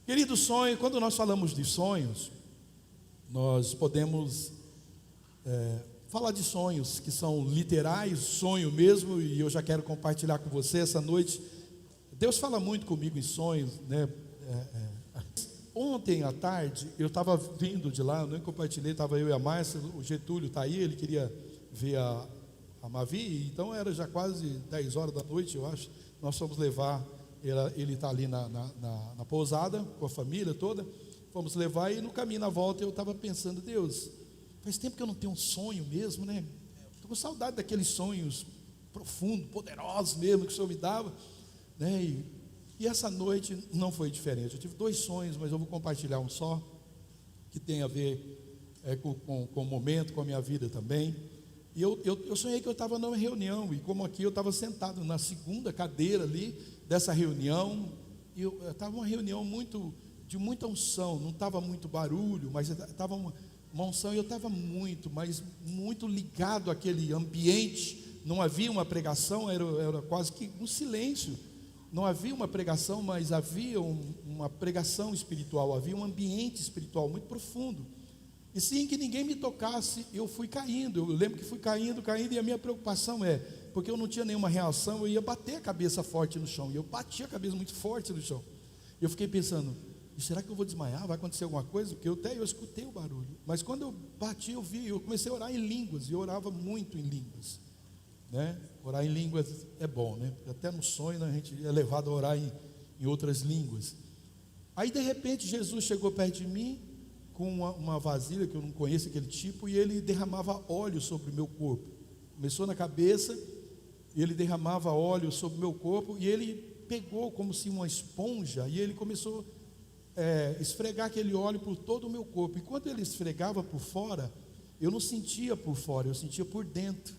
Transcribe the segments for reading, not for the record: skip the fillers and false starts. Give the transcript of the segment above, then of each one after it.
Querido sonho, quando nós falamos de sonhos, nós podemos falar de sonhos que são literais, sonho mesmo, e eu já quero compartilhar com você essa noite. Deus fala muito comigo em sonhos, né? Ontem à tarde, eu estava vindo de lá, eu nem compartilhei, estava eu e a Márcia, o Getúlio está aí, ele queria ver a Mavi, então era já quase 10 horas da noite, eu acho. Nós fomos levar, ele está ali na pousada, com a família toda, fomos levar, e no caminho, na volta, eu estava pensando, Deus, faz tempo que eu não tenho um sonho mesmo, né? Estou com saudade daqueles sonhos profundos, poderosos mesmo, que o Senhor me dava, né? E essa noite não foi diferente. Eu tive 2 sonhos, mas eu vou compartilhar um só, que tem a ver com o momento, com a minha vida também. E eu sonhei que eu estava numa reunião, e como aqui eu estava sentado na segunda cadeira ali dessa reunião, e estava uma reunião de muita unção, não estava muito barulho, mas estava uma unção, e eu estava muito ligado àquele ambiente. Não havia uma pregação, era quase que um silêncio. Não havia uma pregação, mas havia uma pregação espiritual, havia um ambiente espiritual muito profundo. E sem que ninguém me tocasse, eu fui caindo. Eu lembro que fui caindo, e a minha preocupação porque eu não tinha nenhuma reação, eu ia bater a cabeça forte no chão, e eu bati a cabeça muito forte no chão. Eu fiquei pensando, será que eu vou desmaiar? Vai acontecer alguma coisa? Porque eu escutei o barulho. Mas quando eu bati, eu comecei a orar em línguas, e eu orava muito em línguas, né? Orar em línguas é bom, né? Até no sonho, né, a gente é levado a orar em outras línguas. Aí de repente Jesus chegou perto de mim com uma vasilha que eu não conheço aquele tipo, e ele derramava óleo sobre o meu corpo. Começou na cabeça, e ele derramava óleo sobre o meu corpo, e ele pegou como se uma esponja, e ele começou a esfregar aquele óleo por todo o meu corpo. E quando ele esfregava por fora, eu não sentia por fora, eu sentia por dentro,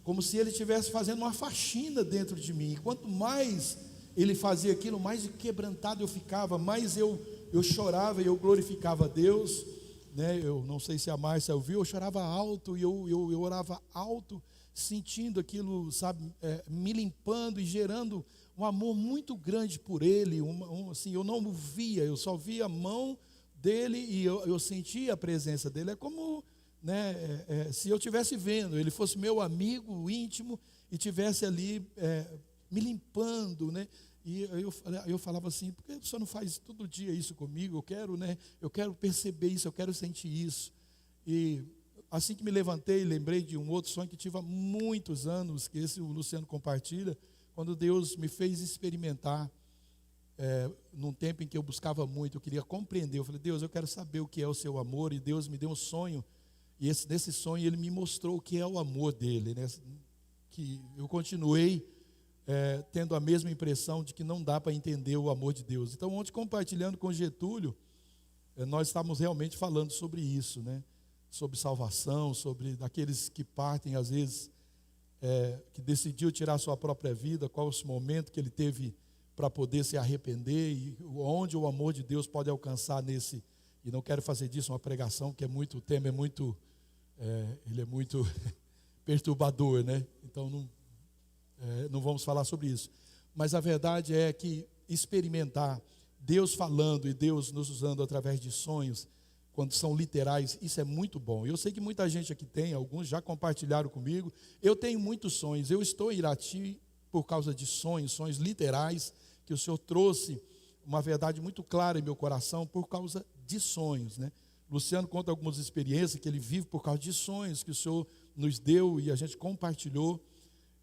como se ele estivesse fazendo uma faxina dentro de mim. E quanto mais ele fazia aquilo, mais quebrantado eu ficava, mais eu chorava e eu glorificava a Deus, né? Eu não sei se a Márcia ouviu, eu chorava alto, e eu orava alto, sentindo aquilo, sabe, me limpando e gerando um amor muito grande por ele. Assim, eu não o via, eu só via a mão dele, e eu sentia a presença dele. É como, né, se eu estivesse vendo, ele fosse meu amigo íntimo e estivesse ali me limpando, né? E eu falava assim, por que o senhor não faz todo dia isso comigo? Eu quero perceber isso, eu quero sentir isso. E assim que me levantei, lembrei de um outro sonho que tive há muitos anos, que esse o Luciano compartilha, quando Deus me fez experimentar, num tempo em que eu buscava muito, eu queria compreender. Eu falei, Deus, eu quero saber o que é o seu amor. E Deus me deu um sonho, e nesse sonho ele me mostrou o que é o amor dele, né? Que eu continuei tendo a mesma impressão de que não dá para entender o amor de Deus. Então, ontem, compartilhando com Getúlio, nós estávamos realmente falando sobre isso, né? Sobre salvação, sobre daqueles que partem, às vezes, que decidiu tirar sua própria vida, qual o momento que ele teve para poder se arrepender, e onde o amor de Deus pode alcançar nesse. E não quero fazer disso uma pregação, que o tema é muito, ele é muito perturbador, né? Então não vamos falar sobre isso. Mas a verdade é que experimentar Deus falando e Deus nos usando através de sonhos, quando são literais, isso é muito bom. Eu sei que muita gente aqui tem, alguns já compartilharam comigo. Eu tenho muitos sonhos. Eu estou em Irati por causa de sonhos literais, que o Senhor trouxe uma verdade muito clara em meu coração por causa de sonhos, né? Luciano conta algumas experiências que ele vive por causa de sonhos que o Senhor nos deu e a gente compartilhou,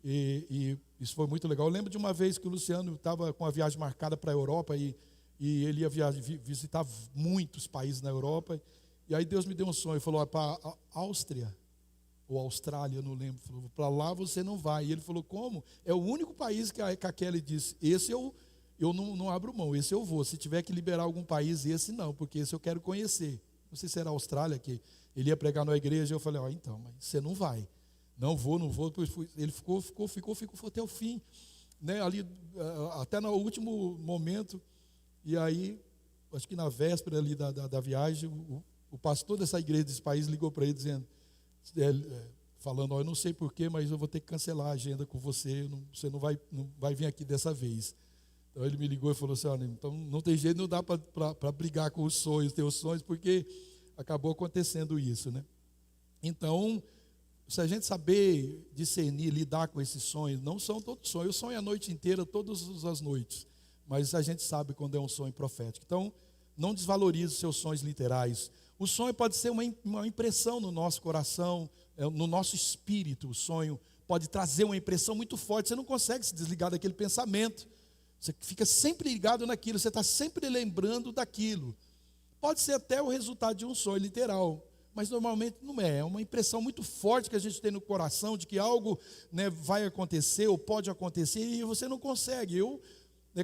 e isso foi muito legal. Eu lembro de uma vez que o Luciano estava com a viagem marcada para a Europa, e ele ia visitar muitos países na Europa, e aí Deus me deu um sonho, falou, para a Áustria, ou Austrália, eu não lembro, falou, para lá você não vai. E ele falou, como? É o único país que a Kelly disse, esse eu não abro mão, esse eu vou. Se tiver que liberar algum país, esse não, porque esse eu quero conhecer. Não sei se era a Austrália, que ele ia pregar na igreja. Eu falei, então, mas você não vai. Não vou. Ele ficou até o fim, né? Ali, até no último momento. E aí, acho que na véspera ali da viagem, o pastor dessa igreja, desse país, ligou para ele dizendo, falando, eu não sei porquê, mas eu vou ter que cancelar a agenda com você, você não vai vir aqui dessa vez. Então ele me ligou e falou assim: olha, então não tem jeito, não dá para brigar com os sonhos, teus sonhos, porque acabou acontecendo isso, né? Então, se a gente saber discernir, lidar com esses sonhos, não são todos sonhos, eu sonho a noite inteira, todas as noites, mas a gente sabe quando é um sonho profético. Então, não desvalorize os seus sonhos literais. O sonho pode ser uma impressão no nosso coração, no nosso espírito. O sonho pode trazer uma impressão muito forte, você não consegue se desligar daquele pensamento, você fica sempre ligado naquilo, você está sempre lembrando daquilo. Pode ser até o resultado de um sonho literal, mas normalmente não é. É uma impressão muito forte que a gente tem no coração de que algo, né, vai acontecer ou pode acontecer e você não consegue.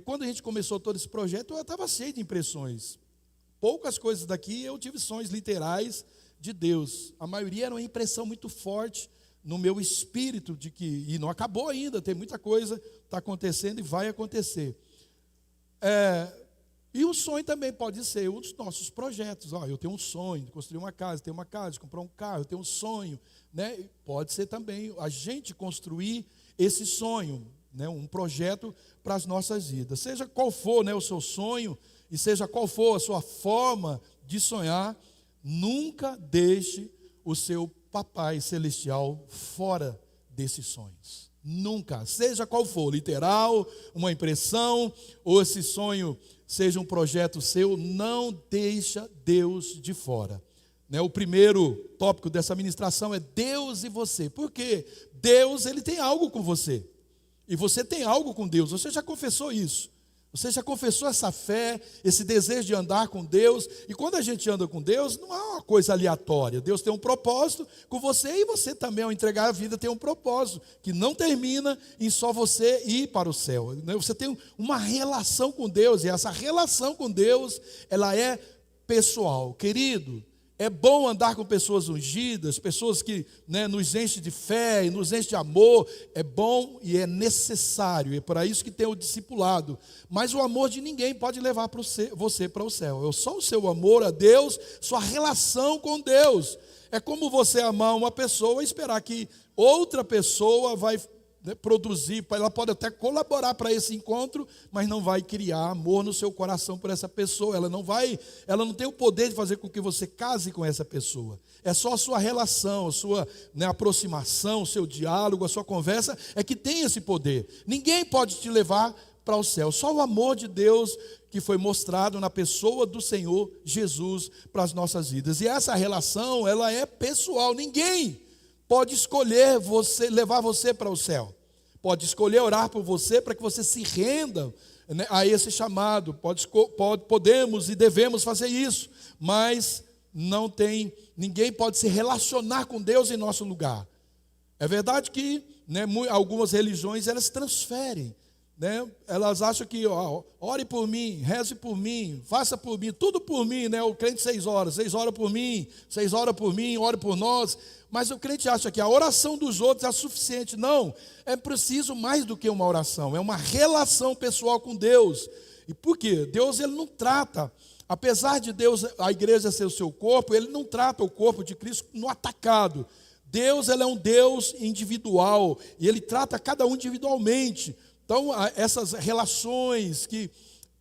Quando a gente começou todo esse projeto, eu estava cheio de impressões. Poucas coisas daqui eu tive sonhos literais de Deus. A maioria era uma impressão muito forte no meu espírito de que, e não acabou ainda, tem muita coisa está acontecendo e vai acontecer. E o sonho também pode ser os nossos projetos. Eu tenho um sonho de construir uma casa, ter uma casa, de comprar um carro, eu tenho um sonho, né? Pode ser também a gente construir esse sonho, né? Um projeto para as nossas vidas. Seja qual for, né, o seu sonho, e seja qual for a sua forma de sonhar, nunca deixe o seu Papai Celestial fora desses sonhos. Nunca, seja qual for, literal, uma impressão, ou esse sonho seja um projeto seu, não deixa Deus de fora. O primeiro tópico dessa ministração é Deus e você. Por quê? Deus, ele tem algo com você. E você tem algo com Deus. Você já confessou isso. Você já confessou essa fé, esse desejo de andar com Deus. E quando a gente anda com Deus, não é uma coisa aleatória. Deus tem um propósito com você e você também, ao entregar a vida, tem um propósito que não termina em só você ir para o céu. Você tem uma relação com Deus e essa relação com Deus, ela é pessoal. Querido, é bom andar com pessoas ungidas, pessoas que, né, nos enchem de fé e nos enchem de amor. É bom e é necessário, é para isso que tem o discipulado. Mas o amor de ninguém pode levar você para o céu. É só o seu amor a Deus, sua relação com Deus. É como você amar uma pessoa e esperar que outra pessoa vai, né, produzir, ela pode até colaborar para esse encontro, mas não vai criar amor no seu coração por essa pessoa. Ela não tem o poder de fazer com que você case com essa pessoa. É só a sua relação, a sua, né, aproximação, o seu diálogo, a sua conversa é que tem esse poder. Ninguém pode te levar para o céu. Só o amor de Deus que foi mostrado na pessoa do Senhor Jesus para as nossas vidas. E essa relação, ela é pessoal. Ninguém pode escolher levar você para o céu. Pode escolher orar por você para que você se renda, né, a esse chamado. Podemos e devemos fazer isso, mas ninguém pode se relacionar com Deus em nosso lugar. É verdade que, né, algumas religiões elas transferem, né? Elas acham que ore por mim, reze por mim, faça por mim, tudo por mim, né? O crente 6 horas por mim, 6 horas por mim, ore por nós. Mas o crente acha que a oração dos outros é suficiente. Não, é preciso mais do que uma oração, é uma relação pessoal com Deus. E por quê? Deus, ele não trata, apesar de Deus, a igreja ser o seu corpo, ele não trata o corpo de Cristo no atacado. Deus, ele é um Deus individual e ele trata cada um individualmente. Então, essas relações que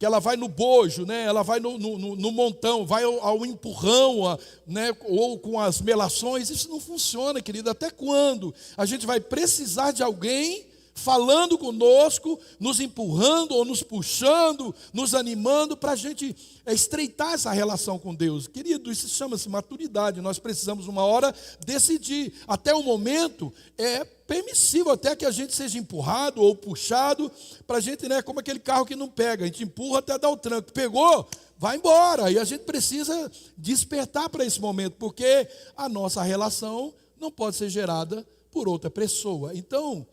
ela vai no bojo, né? Ela vai no montão, vai ao empurrão, né? Ou com as melações, isso não funciona, querido. Até quando a gente vai precisar de alguém falando conosco, nos empurrando ou nos puxando, nos animando para a gente estreitar essa relação com Deus? Querido, isso chama-se maturidade. Nós precisamos uma hora decidir. Até o momento é permissível até que a gente seja empurrado ou puxado para a gente, né, como aquele carro que não pega, a gente empurra até dar o tranco, pegou, vai embora. E a gente precisa despertar para esse momento, porque a nossa relação não pode ser gerada por outra pessoa. Então,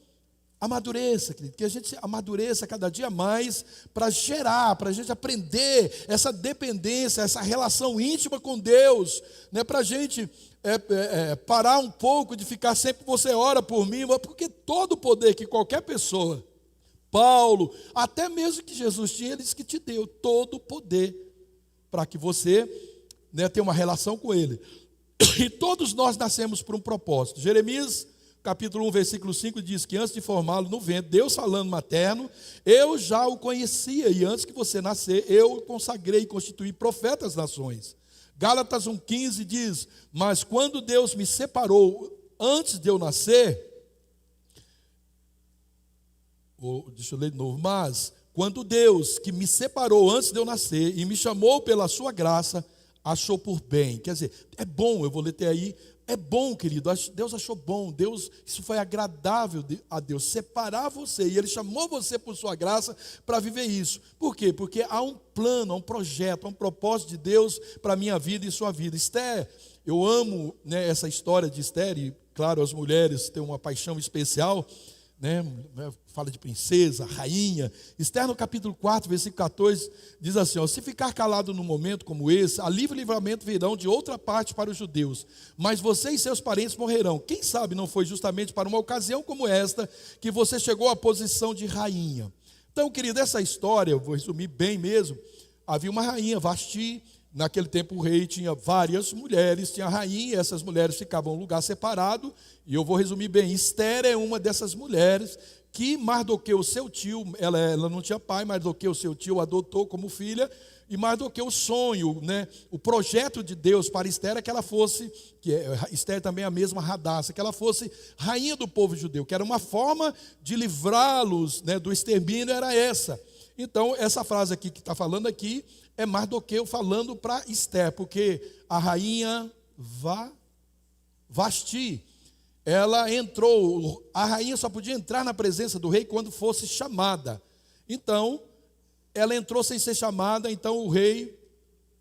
amadureça, querido, que a gente amadureça cada dia mais para gerar, para a gente aprender essa dependência, essa relação íntima com Deus, né, para a gente parar um pouco de ficar sempre, você ora por mim, porque todo o poder que qualquer pessoa, Paulo, até mesmo que Jesus tinha, ele disse que te deu todo o poder para que você, né, tenha uma relação com ele. E todos nós nascemos por um propósito. Jeremias capítulo 1, versículo 5, diz que antes de formá-lo no ventre, Deus falando materno, eu já o conhecia, e antes que você nascer, eu o consagrei e constituí profeta às nações. Gálatas 1,15 diz, mas quando Deus me separou antes de eu nascer, deixa eu ler de novo, mas quando Deus que me separou antes de eu nascer e me chamou pela sua graça, achou por bem. Quer dizer, é bom, eu vou ler até aí, é bom, querido, Deus achou bom, isso foi agradável a Deus, separar você, e Ele chamou você por sua graça para viver isso. Por quê? Porque há um plano, há um projeto, há um propósito de Deus para a minha vida e sua vida. Esther, eu amo, né, essa história de Esther, e claro, as mulheres têm uma paixão especial, né, fala de princesa, rainha. Esther no capítulo 4, versículo 14, diz assim, se ficar calado num momento como esse, a livre livramento virão de outra parte para os judeus, mas você e seus parentes morrerão. Quem sabe não foi justamente para uma ocasião como esta, que você chegou à posição de rainha. Então, querido, essa história, eu vou resumir bem mesmo, havia uma rainha, Vasti. Naquele tempo o rei tinha várias mulheres, tinha a rainha, e essas mulheres ficavam em um lugar separado, e eu vou resumir bem, Esther é uma dessas mulheres que Mardoqueu, seu tio, ela não tinha pai, Mardoqueu, seu tio, adotou como filha, e Mardoqueu, o sonho, né, o projeto de Deus para Esther é que ela fosse, Esther também é a mesma Radassa, que ela fosse rainha do povo judeu, que era uma forma de livrá-los, né, do extermínio, era essa. Então, essa frase aqui que está falando aqui, é Mardoqueu falando para Esther, porque a rainha Vasti, ela entrou, a rainha só podia entrar na presença do rei quando fosse chamada. Então, ela entrou sem ser chamada, então o rei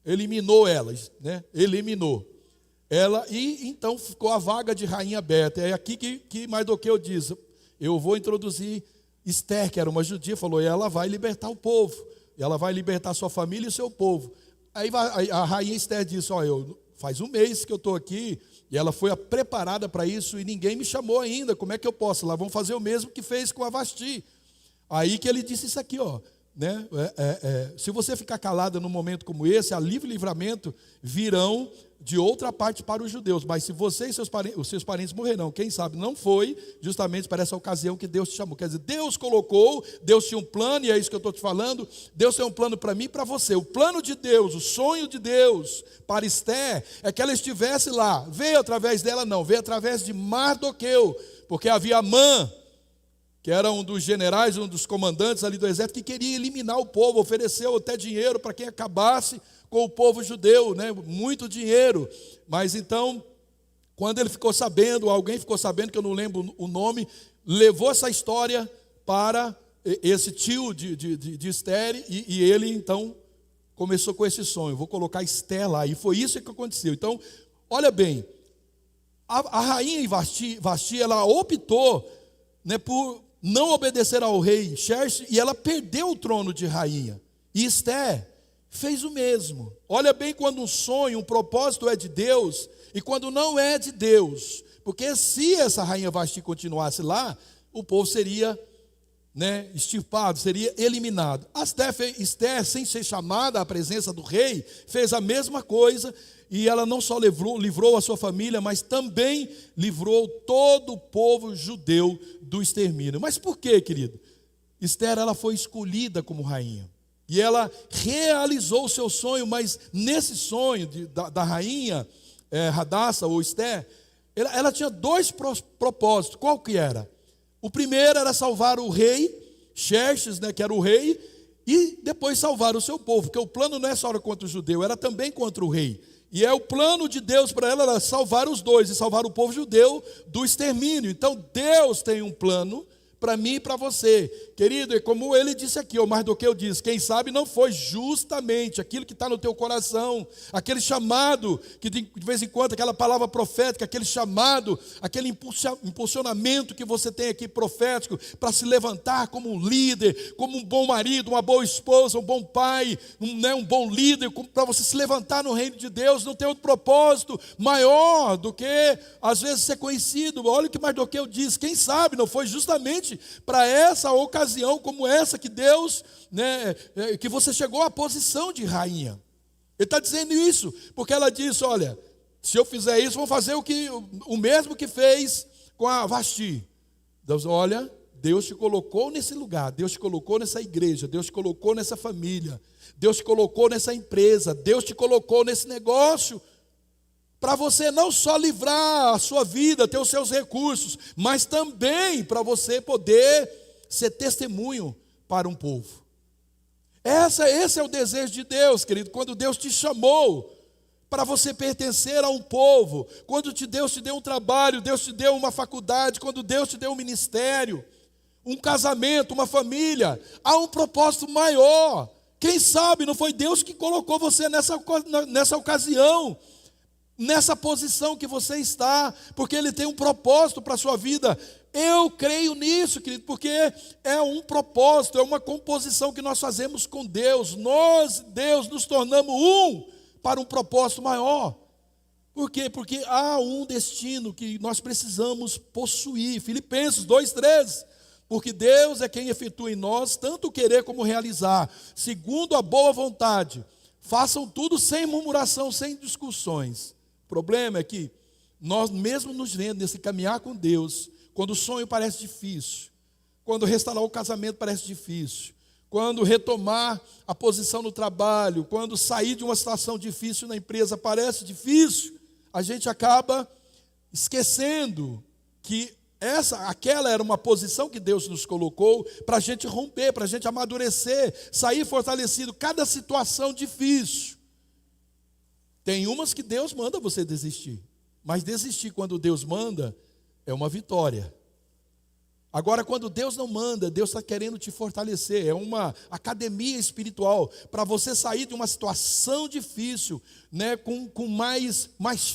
eliminou ela, né? Eliminou ela, e então ficou a vaga de rainha aberta. É aqui que Mardoqueu diz, eu vou introduzir Esther, que era uma judia, falou, e ela vai libertar o povo. Ela vai libertar sua família e seu povo. Aí a rainha Esther disse, faz um mês que eu estou aqui, e ela foi preparada para isso, e ninguém me chamou ainda, como é que eu posso? Lá vão fazer o mesmo que fez com a Vasti. Aí que ele disse isso aqui, né? Se você ficar calada num momento como esse, a livre livramento virão de outra parte para os judeus, mas se você e os seus parentes morrerão, quem sabe não foi justamente para essa ocasião que Deus te chamou. Quer dizer, Deus colocou, Deus tinha um plano, e é isso que eu estou te falando, Deus tem um plano para mim e para você. O plano de Deus, o sonho de Deus para Esther é que ela estivesse lá. Veio através dela? Não, veio através de Mardoqueu, porque havia Amã, que era um dos generais, um dos comandantes ali do exército, que queria eliminar o povo, ofereceu até dinheiro para quem acabasse com o povo judeu, né? Muito dinheiro. Mas então, quando ele ficou sabendo, alguém ficou sabendo, que eu não lembro o nome, levou essa história para esse tio de Esther, e ele então começou com esse sonho, vou colocar Esther lá, e foi isso que aconteceu. Então, olha bem, a rainha Vasti, ela optou, né, por não obedecer ao rei Xerxes, e ela perdeu o trono de rainha. E Esther fez o mesmo. Olha bem, quando um sonho, um propósito é de Deus, e quando não é de Deus, porque se essa rainha Vasti continuasse lá, o povo seria, né, extirpado, seria eliminado. Esther, sem ser chamada à presença do rei, fez a mesma coisa, e ela não só livrou a sua família, mas também livrou todo o povo judeu do extermínio. Mas por quê, querido? Esther, ela foi escolhida como rainha, e ela realizou o seu sonho, mas nesse sonho da rainha Radassa ou Esther, ela tinha dois propósitos. Qual que era? O primeiro era salvar o rei Xerxes, né, que era o rei, e depois salvar o seu povo, porque o plano não é só contra o judeu, era também contra o rei. E o plano de Deus para ela era salvar os dois, e salvar o povo judeu do extermínio. Então Deus tem um plano para mim e para você, querido, e como ele disse aqui, o Mardoqueu diz, quem sabe não foi justamente aquilo que está no teu coração, aquele chamado, que de vez em quando, aquela palavra profética, aquele chamado, aquele impulsionamento que você tem aqui profético, para se levantar como um líder, como um bom marido, uma boa esposa, um bom pai, um bom líder, para você se levantar no reino de Deus. Não tem outro propósito maior do que, às vezes, ser conhecido. Olha o que Mardoqueu diz, quem sabe não foi justamente para essa ocasião como essa que Deus, né, que você chegou à posição de rainha. Ele está dizendo isso, porque ela disse, olha, se eu fizer isso, vão fazer o mesmo que fez com a Vasti. Deus, olha, Deus te colocou nesse lugar, Deus te colocou nessa igreja, Deus te colocou nessa família, Deus te colocou nessa empresa, Deus te colocou nesse negócio, para você não só livrar a sua vida, ter os seus recursos, mas também para você poder ser testemunho para um povo. Esse é o desejo de Deus, querido, quando Deus te chamou para você pertencer a um povo, quando Deus te deu um trabalho, Deus te deu uma faculdade, quando Deus te deu um ministério, um casamento, uma família, há um propósito maior. Quem sabe não foi Deus que colocou você nessa ocasião, nessa posição que você está, porque Ele tem um propósito para a sua vida. Eu creio nisso, querido, porque é um propósito, é uma composição que nós fazemos com Deus. Nós, Deus, nos tornamos um para um propósito maior. Por quê? Porque há um destino que nós precisamos possuir. Filipenses 2:13. Porque Deus é quem efetua em nós tanto o querer como o realizar, segundo a boa vontade. Façam tudo sem murmuração, sem discussões. O problema é que nós mesmo nos vendo nesse caminhar com Deus, quando o sonho parece difícil, quando restaurar o casamento parece difícil, quando retomar a posição no trabalho, quando sair de uma situação difícil na empresa parece difícil, a gente acaba esquecendo que aquela era uma posição que Deus nos colocou para a gente romper, para a gente amadurecer, sair fortalecido, cada situação difícil. Tem umas que Deus manda você desistir, mas desistir quando Deus manda é uma vitória. Agora, quando Deus não manda, Deus está querendo te fortalecer, é uma academia espiritual, para você sair de uma situação difícil, né, com mais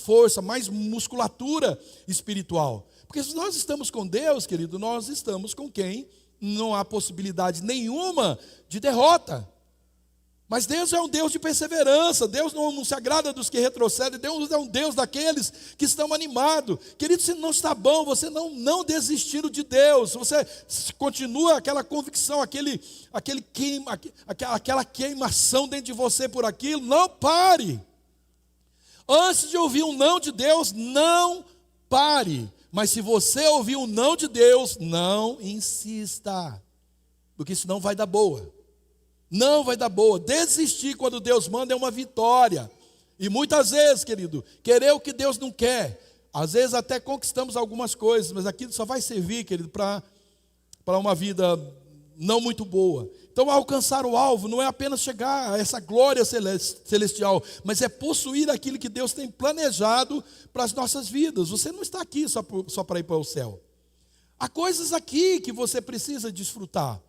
força, mais musculatura espiritual. Porque se nós estamos com Deus, querido, nós estamos com quem não há possibilidade nenhuma de derrota. Mas Deus é um Deus de perseverança, Deus não se agrada dos que retrocedem, Deus é um Deus daqueles que estão animados. Querido, se não está bom, você não desistir de Deus, você continua aquela convicção, aquela queimação dentro de você por aquilo, não pare. Antes de ouvir um não de Deus, não pare. Mas se você ouvir um não de Deus, não insista, porque isso não vai dar boa. Não vai dar boa. Desistir quando Deus manda é uma vitória. E muitas vezes, querido, querer o que Deus não quer, às vezes até conquistamos algumas coisas, mas aquilo só vai servir, querido, para uma vida não muito boa. Então, alcançar o alvo não é apenas chegar a essa glória celestial, mas é possuir aquilo que Deus tem planejado para as nossas vidas. Você não está aqui só para ir para o céu. Há coisas aqui que você precisa desfrutar.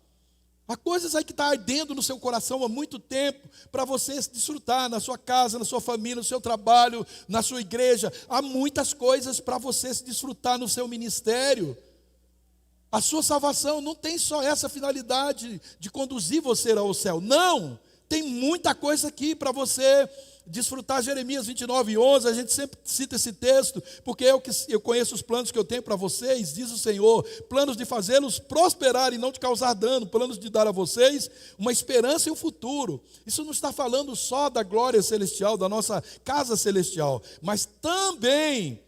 Há coisas aí que estão ardendo no seu coração há muito tempo para você desfrutar na sua casa, na sua família, no seu trabalho, na sua igreja. Há muitas coisas para você se desfrutar no seu ministério. A sua salvação não tem só essa finalidade de conduzir você ao céu. Não, tem muita coisa aqui para você desfrutar. Jeremias 29:11, a gente sempre cita esse texto, porque eu conheço os planos que eu tenho para vocês, diz o Senhor, planos de fazê-los prosperar e não de causar dano, planos de dar a vocês uma esperança e um futuro. Isso não está falando só da glória celestial, da nossa casa celestial, mas também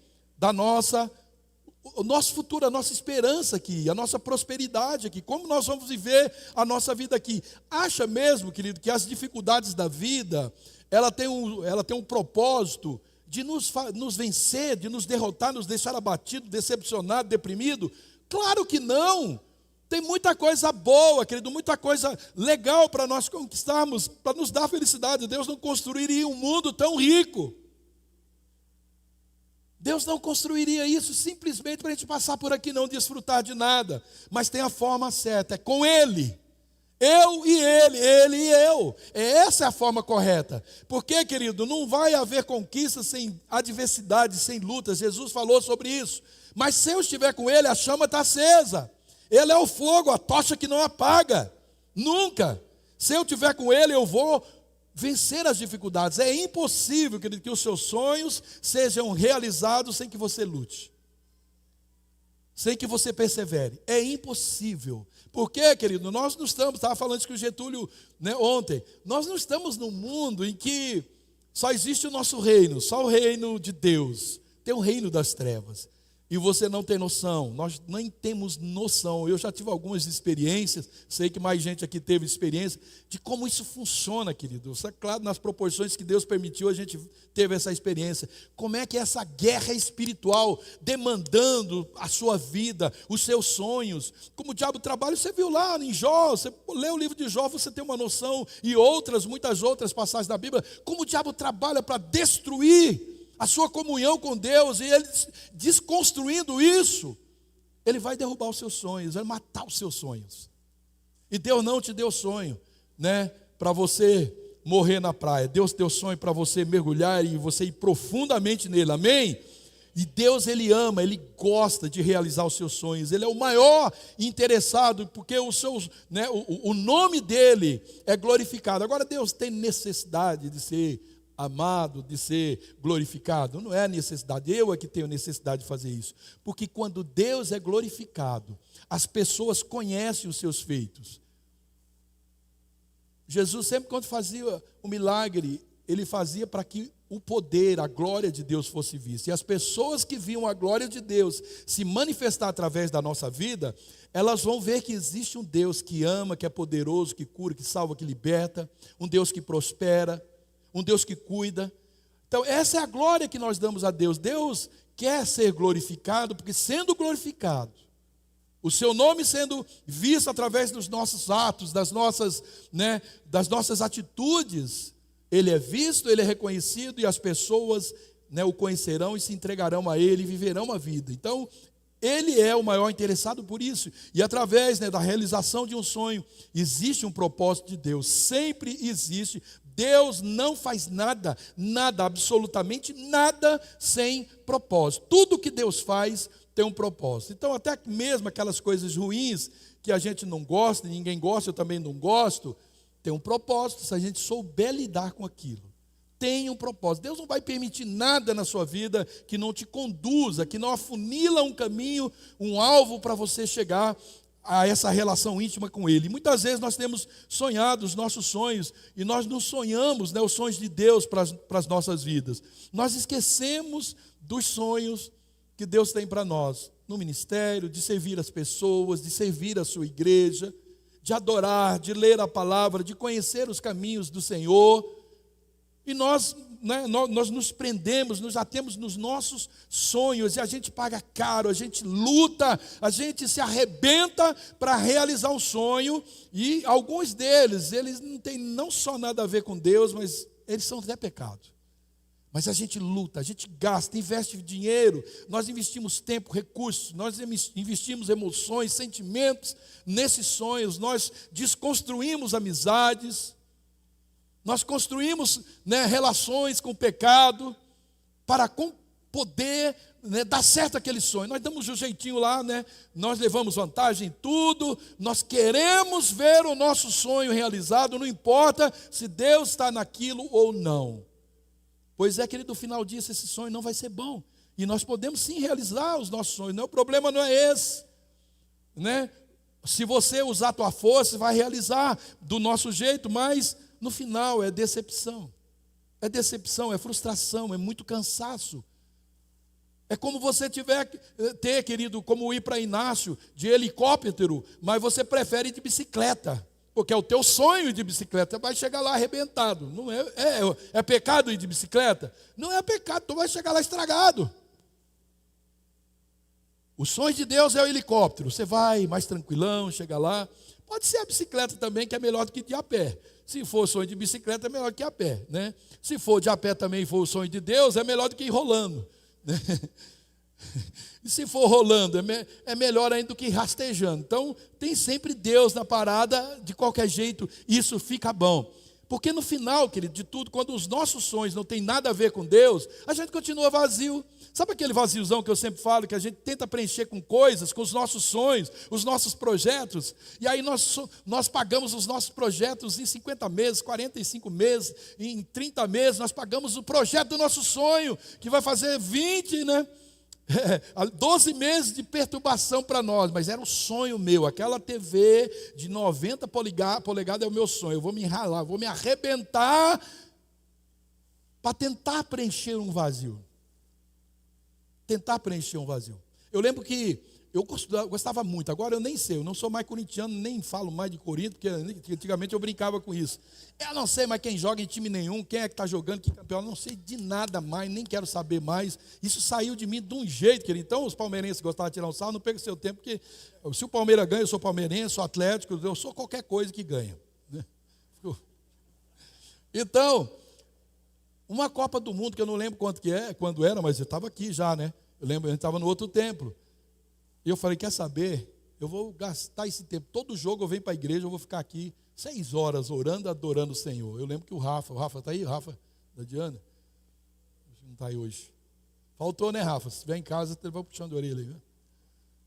o nosso futuro, a nossa esperança aqui, a nossa prosperidade aqui, como nós vamos viver a nossa vida aqui. Acha mesmo, querido, que as dificuldades da vida, ela tem um propósito de nos vencer, de nos derrotar, nos deixar abatido, decepcionado, deprimido? Claro que não. Tem muita coisa boa, querido, muita coisa legal para nós conquistarmos, para nos dar felicidade. Deus não construiria um mundo tão rico. Deus não construiria isso simplesmente para a gente passar por aqui e não desfrutar de nada. Mas tem a forma certa, é com Ele. Eu e Ele e eu. Essa é a forma correta. Porque, querido, não vai haver conquista sem adversidade, sem lutas. Jesus falou sobre isso. Mas se eu estiver com Ele, a chama está acesa. Ele é o fogo, a tocha que não apaga. Nunca. Se eu estiver com Ele, eu vou vencer as dificuldades. É impossível, querido, que os seus sonhos sejam realizados sem que você lute, sem que você persevere. É impossível. Por quê, querido? Nós não estamos, estava falando isso com o Getúlio, né, ontem, nós não estamos num mundo em que só existe o nosso reino, só o reino de Deus. Tem o reino das trevas. E você não tem noção, nós nem temos noção. Eu já tive algumas experiências, sei que mais gente aqui teve experiência, de como isso funciona, querido. Isso é claro, nas proporções que Deus permitiu, a gente teve essa experiência. Como é que essa guerra espiritual, demandando a sua vida, os seus sonhos, como o diabo trabalha, você viu lá em Jó, você lê o livro de Jó, você tem uma noção, e muitas outras passagens da Bíblia, como o diabo trabalha para destruir a sua comunhão com Deus, e ele desconstruindo isso, ele vai derrubar os seus sonhos, vai matar os seus sonhos. E Deus não te deu sonho, né, para você morrer na praia. Deus deu sonho para você mergulhar e você ir profundamente nele, amém? E Deus, Ele ama, Ele gosta de realizar os seus sonhos. Ele é o maior interessado, porque o nome dEle é glorificado. Agora Deus tem necessidade de ser amado, de ser glorificado? Não é a necessidade, eu é que tenho necessidade de fazer isso. Porque quando Deus é glorificado, as pessoas conhecem os seus feitos. Jesus sempre quando fazia o milagre, Ele fazia para que o poder, a glória de Deus fosse vista. E as pessoas que viam a glória de Deus se manifestar através da nossa vida, elas vão ver que existe um Deus que ama, que é poderoso, que cura, que salva, que liberta, um Deus que prospera, um Deus que cuida. Então essa é a glória que nós damos a Deus. Deus quer ser glorificado, porque sendo glorificado, o seu nome sendo visto através dos nossos atos, das nossas atitudes, Ele é visto, Ele é reconhecido, e as pessoas, o conhecerão e se entregarão a Ele e viverão a vida. Então Ele é o maior interessado por isso. E através da realização de um sonho, existe um propósito de Deus, sempre existe. Deus não faz nada, absolutamente nada sem propósito. Tudo que Deus faz tem um propósito. Então até mesmo aquelas coisas ruins que a gente não gosta, ninguém gosta, eu também não gosto, tem um propósito, se a gente souber lidar com aquilo. Tem um propósito. Deus não vai permitir nada na sua vida que não te conduza, que não afunila um caminho, um alvo para você chegar a essa relação íntima com Ele. Muitas vezes nós temos sonhado os nossos sonhos, e nós não sonhamos os sonhos de Deus para as nossas vidas. Nós esquecemos dos sonhos que Deus tem para nós, no ministério, de servir as pessoas, de servir a sua igreja, de adorar, de ler a palavra, de conhecer os caminhos do Senhor. E nós nos prendemos, nos atemos nos nossos sonhos, e a gente paga caro, a gente luta, a gente se arrebenta para realizar um sonho, e alguns deles, eles não têm não só nada a ver com Deus, mas eles são até pecado. Mas a gente luta, a gente gasta, investe dinheiro, nós investimos tempo, recursos, nós investimos emoções, sentimentos nesses sonhos, nós desconstruímos amizades, nós construímos relações com o pecado para poder dar certo aquele sonho. Nós damos um jeitinho lá, nós levamos vantagem em tudo, nós queremos ver o nosso sonho realizado, não importa se Deus está naquilo ou não. Pois é, querido, no final disso esse sonho não vai ser bom. E nós podemos sim realizar os nossos sonhos, o problema não é esse. Se você usar a tua força, você vai realizar do nosso jeito, mas no final é decepção. É decepção, é frustração, é muito cansaço. É como você ter, querido, como ir para Inácio de helicóptero, mas você prefere ir de bicicleta, porque é o teu sonho de bicicleta, vai chegar lá arrebentado. Não é pecado ir de bicicleta? Não é pecado, tu vai chegar lá estragado. O sonho de Deus é o helicóptero, você vai mais tranquilão, chega lá. Pode ser a bicicleta também, que é melhor do que de a pé. Se for o sonho de bicicleta, é melhor do que a pé, Se for de a pé também for o sonho de Deus, é melhor do que ir rolando, E se for rolando, é melhor ainda do que ir rastejando. Então, tem sempre Deus na parada, de qualquer jeito, isso fica bom. Porque no final, querido, de tudo, quando os nossos sonhos não têm nada a ver com Deus, a gente continua vazio. Sabe aquele vaziozão que eu sempre falo, que a gente tenta preencher com coisas, com os nossos sonhos, os nossos projetos, e aí nós pagamos os nossos projetos em 50 meses, 45 meses, em 30 meses, nós pagamos o projeto do nosso sonho, que vai fazer 20, 12 meses de perturbação para nós, mas era um sonho meu. Aquela TV de 90 polegadas é o meu sonho. Eu vou me ralar, vou me arrebentar para tentar preencher um vazio. Tentar preencher um vazio. Eu lembro que eu gostava muito, agora eu nem sei, eu não sou mais corintiano, nem falo mais de Corinthians, porque antigamente eu brincava com isso. Eu não sei mais quem joga em time nenhum, quem é que está jogando, que campeão, eu não sei de nada mais, nem quero saber mais. Isso saiu de mim de um jeito, querido. Então, os palmeirenses gostavam de tirar um sarro, não perca seu tempo, porque se o Palmeiras ganha, eu sou palmeirense, sou atlético, eu sou qualquer coisa que ganha. Né? Então, uma Copa do Mundo, que eu não lembro quando era, mas eu estava aqui já, né? Eu lembro, a gente estava no outro templo. E eu falei, quer saber? Eu vou gastar esse tempo. Todo jogo eu venho para a igreja, eu vou ficar aqui 6 horas orando, adorando o Senhor. Eu lembro que o Rafa está aí? O Rafa da Diana? Não está aí hoje. Faltou, né, Rafa? Se estiver em casa, ele vai puxando a orelha aí. Né?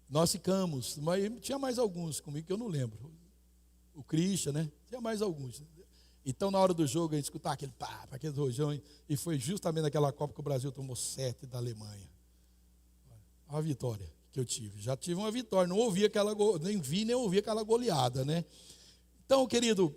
Nós ficamos, mas tinha mais alguns comigo que eu não lembro. O Christian, né? Tinha mais alguns. Então, na hora do jogo, a gente escutava aquele pá, aquele rojão. E foi justamente naquela Copa que o Brasil tomou 7 da Alemanha. A vitória que eu tive. Já tive uma vitória, não ouvi nem ouvi aquela goleada, né? Então, querido,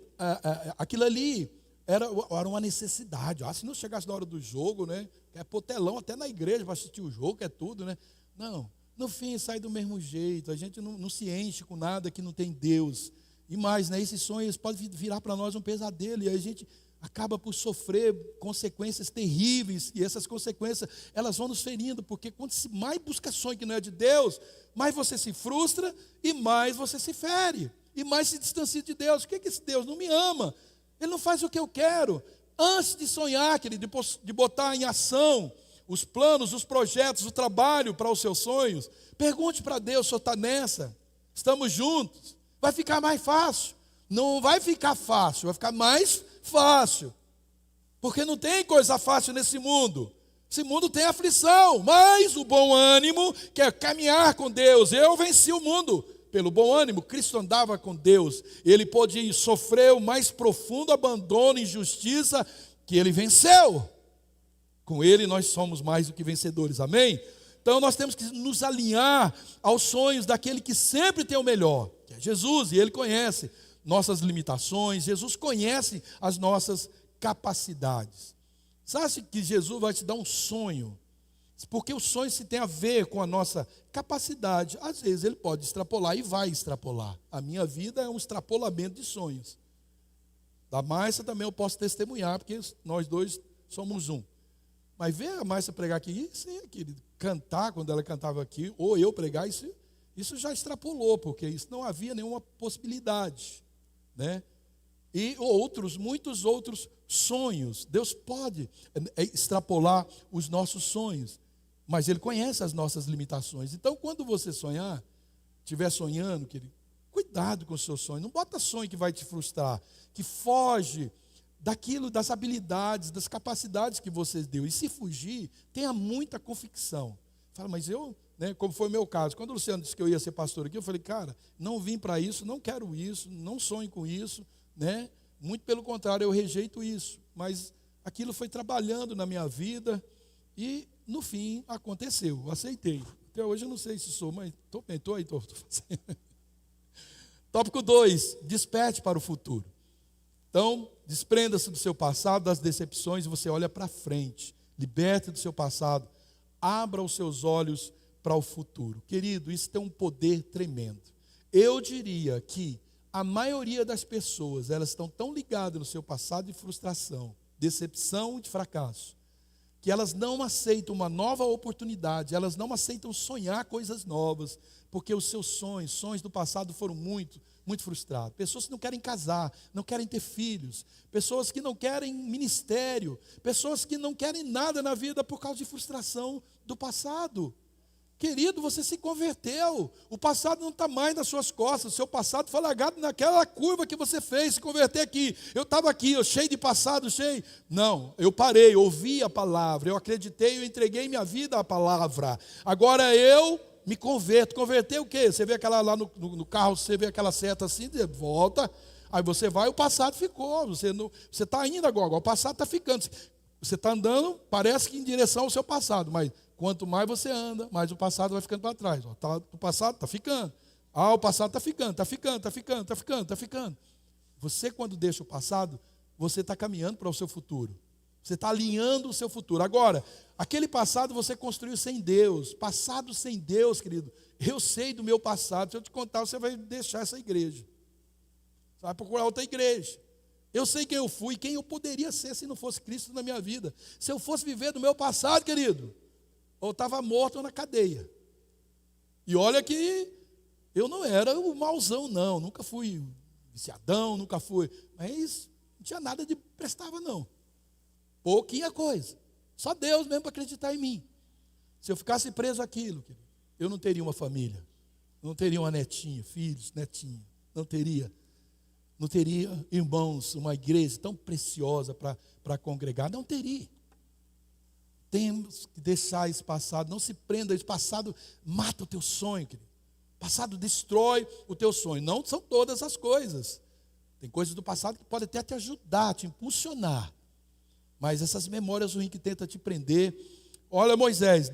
aquilo ali era uma necessidade. Se não chegasse na hora do jogo, né? É pôr telão até na igreja para assistir o jogo, é tudo, né? Não, no fim sai do mesmo jeito. A gente não se enche com nada que não tem Deus. E mais, né? Esses sonhos podem virar para nós um pesadelo e a gente acaba por sofrer consequências terríveis, e essas consequências, elas vão nos ferindo, porque quanto mais busca sonho que não é de Deus, mais você se frustra, e mais você se fere, e mais se distancia de Deus. O que é que esse Deus não me ama? Ele não faz o que eu quero. Antes de sonhar, querido, de botar em ação os planos, os projetos, o trabalho para os seus sonhos, pergunte para Deus, o senhor está nessa? Estamos juntos? Vai ficar mais fácil? Não vai ficar fácil, vai ficar mais fácil, porque não tem coisa fácil nesse mundo. Esse mundo tem aflição, mas o bom ânimo quer caminhar com Deus. Eu venci o mundo pelo bom ânimo. Cristo andava com Deus, ele pôde sofrer o mais profundo abandono e injustiça que ele venceu. Com ele nós somos mais do que vencedores, amém? Então nós temos que nos alinhar aos sonhos daquele que sempre tem o melhor, que é Jesus, e ele conhece nossas limitações, Jesus conhece as nossas capacidades. Você acha que Jesus vai te dar um sonho? Porque o sonho se tem a ver com a nossa capacidade. Às vezes ele pode extrapolar e vai extrapolar. A minha vida é um extrapolamento de sonhos. Da Márcia também eu posso testemunhar, porque nós dois somos um. Mas ver a Márcia pregar aqui, querido, cantar quando ela cantava aqui, ou eu pregar, isso já extrapolou, porque isso não havia nenhuma possibilidade. Né? E muitos outros sonhos. Deus pode extrapolar os nossos sonhos, mas Ele conhece as nossas limitações. Então, quando você sonhar, estiver sonhando, querido, cuidado com o seu sonho. Não bota sonho que vai te frustrar, que foge daquilo, das habilidades, das capacidades que você deu. E se fugir, tenha muita convicção. Fala, mas eu... Né, como foi o meu caso, quando o Luciano disse que eu ia ser pastor aqui, eu falei, cara, não vim para isso, não quero isso, não sonho com isso, né? Muito pelo contrário, eu rejeito isso, mas aquilo foi trabalhando na minha vida e no fim aconteceu, eu aceitei. Até hoje eu não sei se sou, mas estou fazendo. Tópico 2, desperte para o futuro. Então, desprenda-se do seu passado, das decepções, e você olha para frente, liberte do seu passado, abra os seus olhos para o futuro. Querido, isso tem um poder tremendo. Eu diria que a maioria das pessoas, elas estão tão ligadas no seu passado de frustração, decepção e de fracasso, que elas não aceitam uma nova oportunidade, elas não aceitam sonhar coisas novas, porque os seus sonhos do passado foram muito frustrados. Pessoas que não querem casar, não querem ter filhos, pessoas que não querem ministério, pessoas que não querem nada na vida por causa de frustração do passado. Querido, você se converteu, o passado não está mais nas suas costas, o seu passado foi largado naquela curva que você fez, se converter aqui. Eu estava aqui, eu cheio de passado, cheio. Não, eu parei, ouvi a palavra, eu acreditei, eu entreguei minha vida à palavra. Agora eu me converto. Converter o quê? Você vê aquela lá no carro, você vê aquela seta assim, volta, aí você vai, o passado ficou, você está indo agora, o passado está ficando. Você está andando, parece que em direção ao seu passado, mas quanto mais você anda, mais o passado vai ficando para trás. O passado está ficando. O passado está ficando. Você, quando deixa o passado, você está caminhando para o seu futuro. Você está alinhando o seu futuro. Agora, aquele passado você construiu sem Deus. Passado sem Deus, querido. Eu sei do meu passado. Se eu te contar, você vai deixar essa igreja. Você vai procurar outra igreja. Eu sei quem eu fui, quem eu poderia ser se não fosse Cristo na minha vida. Se eu fosse viver do meu passado, querido, ou estava morto ou na cadeia. E olha que eu não era o mauzão, não. Nunca fui viciadão, nunca fui. Mas não tinha nada de prestava, não. Pouquinha coisa. Só Deus mesmo para acreditar em mim. Se eu ficasse preso àquilo, querido, eu não teria uma família. Não teria uma netinha, filhos, netinha. Não teria. Não teria, irmãos, uma igreja tão preciosa para congregar. Não teria. Temos que deixar esse passado. Não se prenda. Esse passado mata o teu sonho, querido. O passado destrói o teu sonho. Não são todas as coisas. Tem coisas do passado que podem até te ajudar, te impulsionar. Mas essas memórias ruins que tentam te prender. Olha Moisés,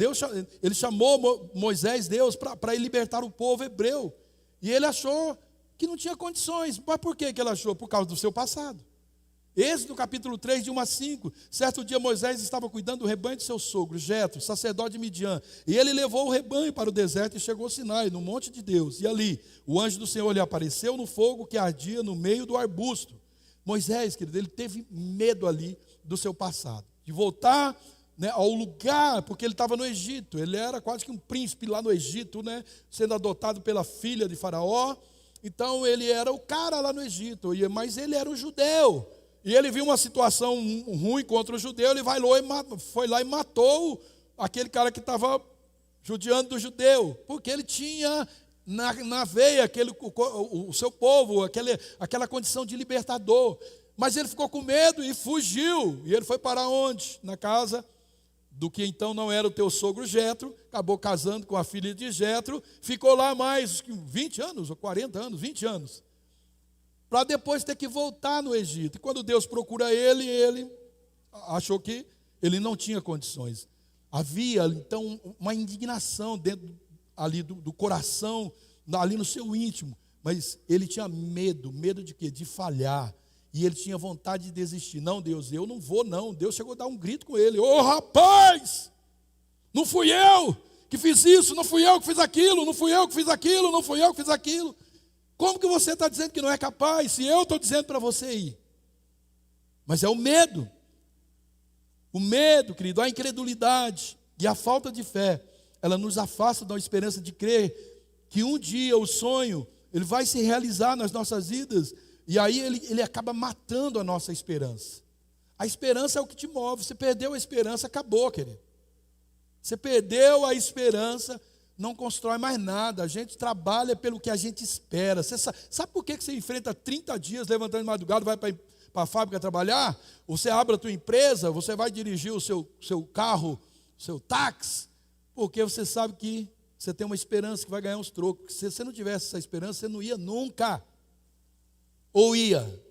ele chamou Moisés, Deus, para libertar o povo hebreu. E ele achou que não tinha condições. Mas por que ele achou? Por causa do seu passado. Êxodo capítulo 3, de 1 a 5. Certo dia Moisés estava cuidando do rebanho de seu sogro, Jetro, sacerdote de Midian. E ele levou o rebanho para o deserto e chegou ao Sinai, no monte de Deus. E ali, o anjo do Senhor lhe apareceu no fogo que ardia no meio do arbusto. Moisés, querido, ele teve medo ali do seu passado. De voltar, né, ao lugar, porque ele estava no Egito. Ele era quase que um príncipe lá no Egito, né, sendo adotado pela filha de Faraó. Então ele era o cara lá no Egito, mas ele era um judeu. E ele viu uma situação ruim contra o judeu, ele foi lá e matou aquele cara que estava judiando do judeu, porque ele tinha na veia o seu povo, aquela condição de libertador. Mas ele ficou com medo e fugiu. E ele foi para onde? Na casa do que então não era o teu sogro Jetro, acabou casando com a filha de Jetro, ficou lá mais 20 anos, ou 40 anos, 20 anos, para depois ter que voltar no Egito. E quando Deus procura ele achou que ele não tinha condições. Havia então uma indignação dentro ali do coração, ali no seu íntimo, mas ele tinha medo de quê? De falhar. E ele tinha vontade de desistir. Não, Deus, eu não vou não. Deus chegou a dar um grito com ele. Ô rapaz, não fui eu que fiz isso, não fui eu que fiz aquilo, não fui eu que fiz aquilo, não fui eu que fiz aquilo. Como que você está dizendo que não é capaz, se eu estou dizendo para você ir? Mas é o medo. O medo, querido, a incredulidade e a falta de fé, ela nos afasta da esperança de crer que um dia o sonho, ele vai se realizar nas nossas vidas. E aí ele acaba matando a nossa esperança. A esperança é o que te move. Você perdeu a esperança, acabou, querido. Você perdeu a esperança, não constrói mais nada. A gente trabalha pelo que a gente espera. Você sabe por que você enfrenta 30 dias levantando de madrugada, vai para a fábrica trabalhar? Você abre a tua empresa, você vai dirigir o seu carro, seu táxi, porque você sabe que você tem uma esperança que vai ganhar uns trocos. Se você não tivesse essa esperança, você não ia nunca. Ou ia?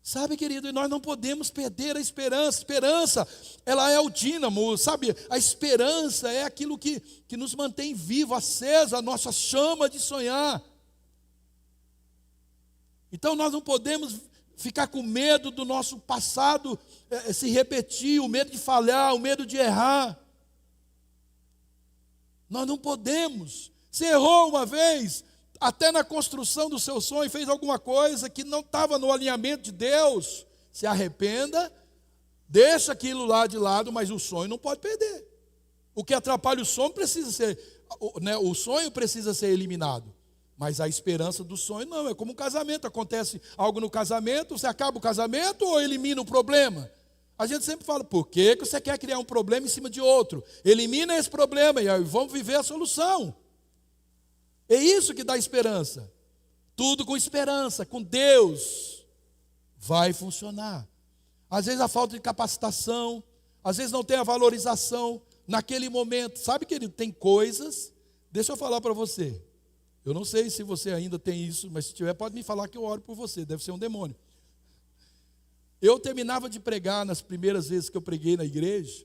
Sabe, querido, e nós não podemos perder a esperança. A esperança, ela é o dínamo, sabe? A esperança é aquilo que nos mantém vivo, acesa, a nossa chama de sonhar. Então nós não podemos ficar com medo do nosso passado se repetir, o medo de falhar, o medo de errar. Nós não podemos. Você errou uma vez, até na construção do seu sonho, fez alguma coisa que não estava no alinhamento de Deus, se arrependa, deixa aquilo lá de lado, mas o sonho não pode perder. O que atrapalha o sonho precisa ser, né, o sonho precisa ser eliminado, mas a esperança do sonho não. É como um casamento, acontece algo no casamento, você acaba o casamento ou elimina o problema? A gente sempre fala, por que você quer criar um problema em cima de outro? Elimina esse problema e aí vamos viver a solução. É isso que dá esperança. Tudo com esperança, com Deus, vai funcionar. Às vezes a falta de capacitação, às vezes não tem a valorização naquele momento. Sabe, querido, tem coisas, deixa eu falar para você. Eu não sei se você ainda tem isso, mas se tiver, pode me falar que eu oro por você, deve ser um demônio. Eu terminava de pregar nas primeiras vezes que eu preguei na igreja,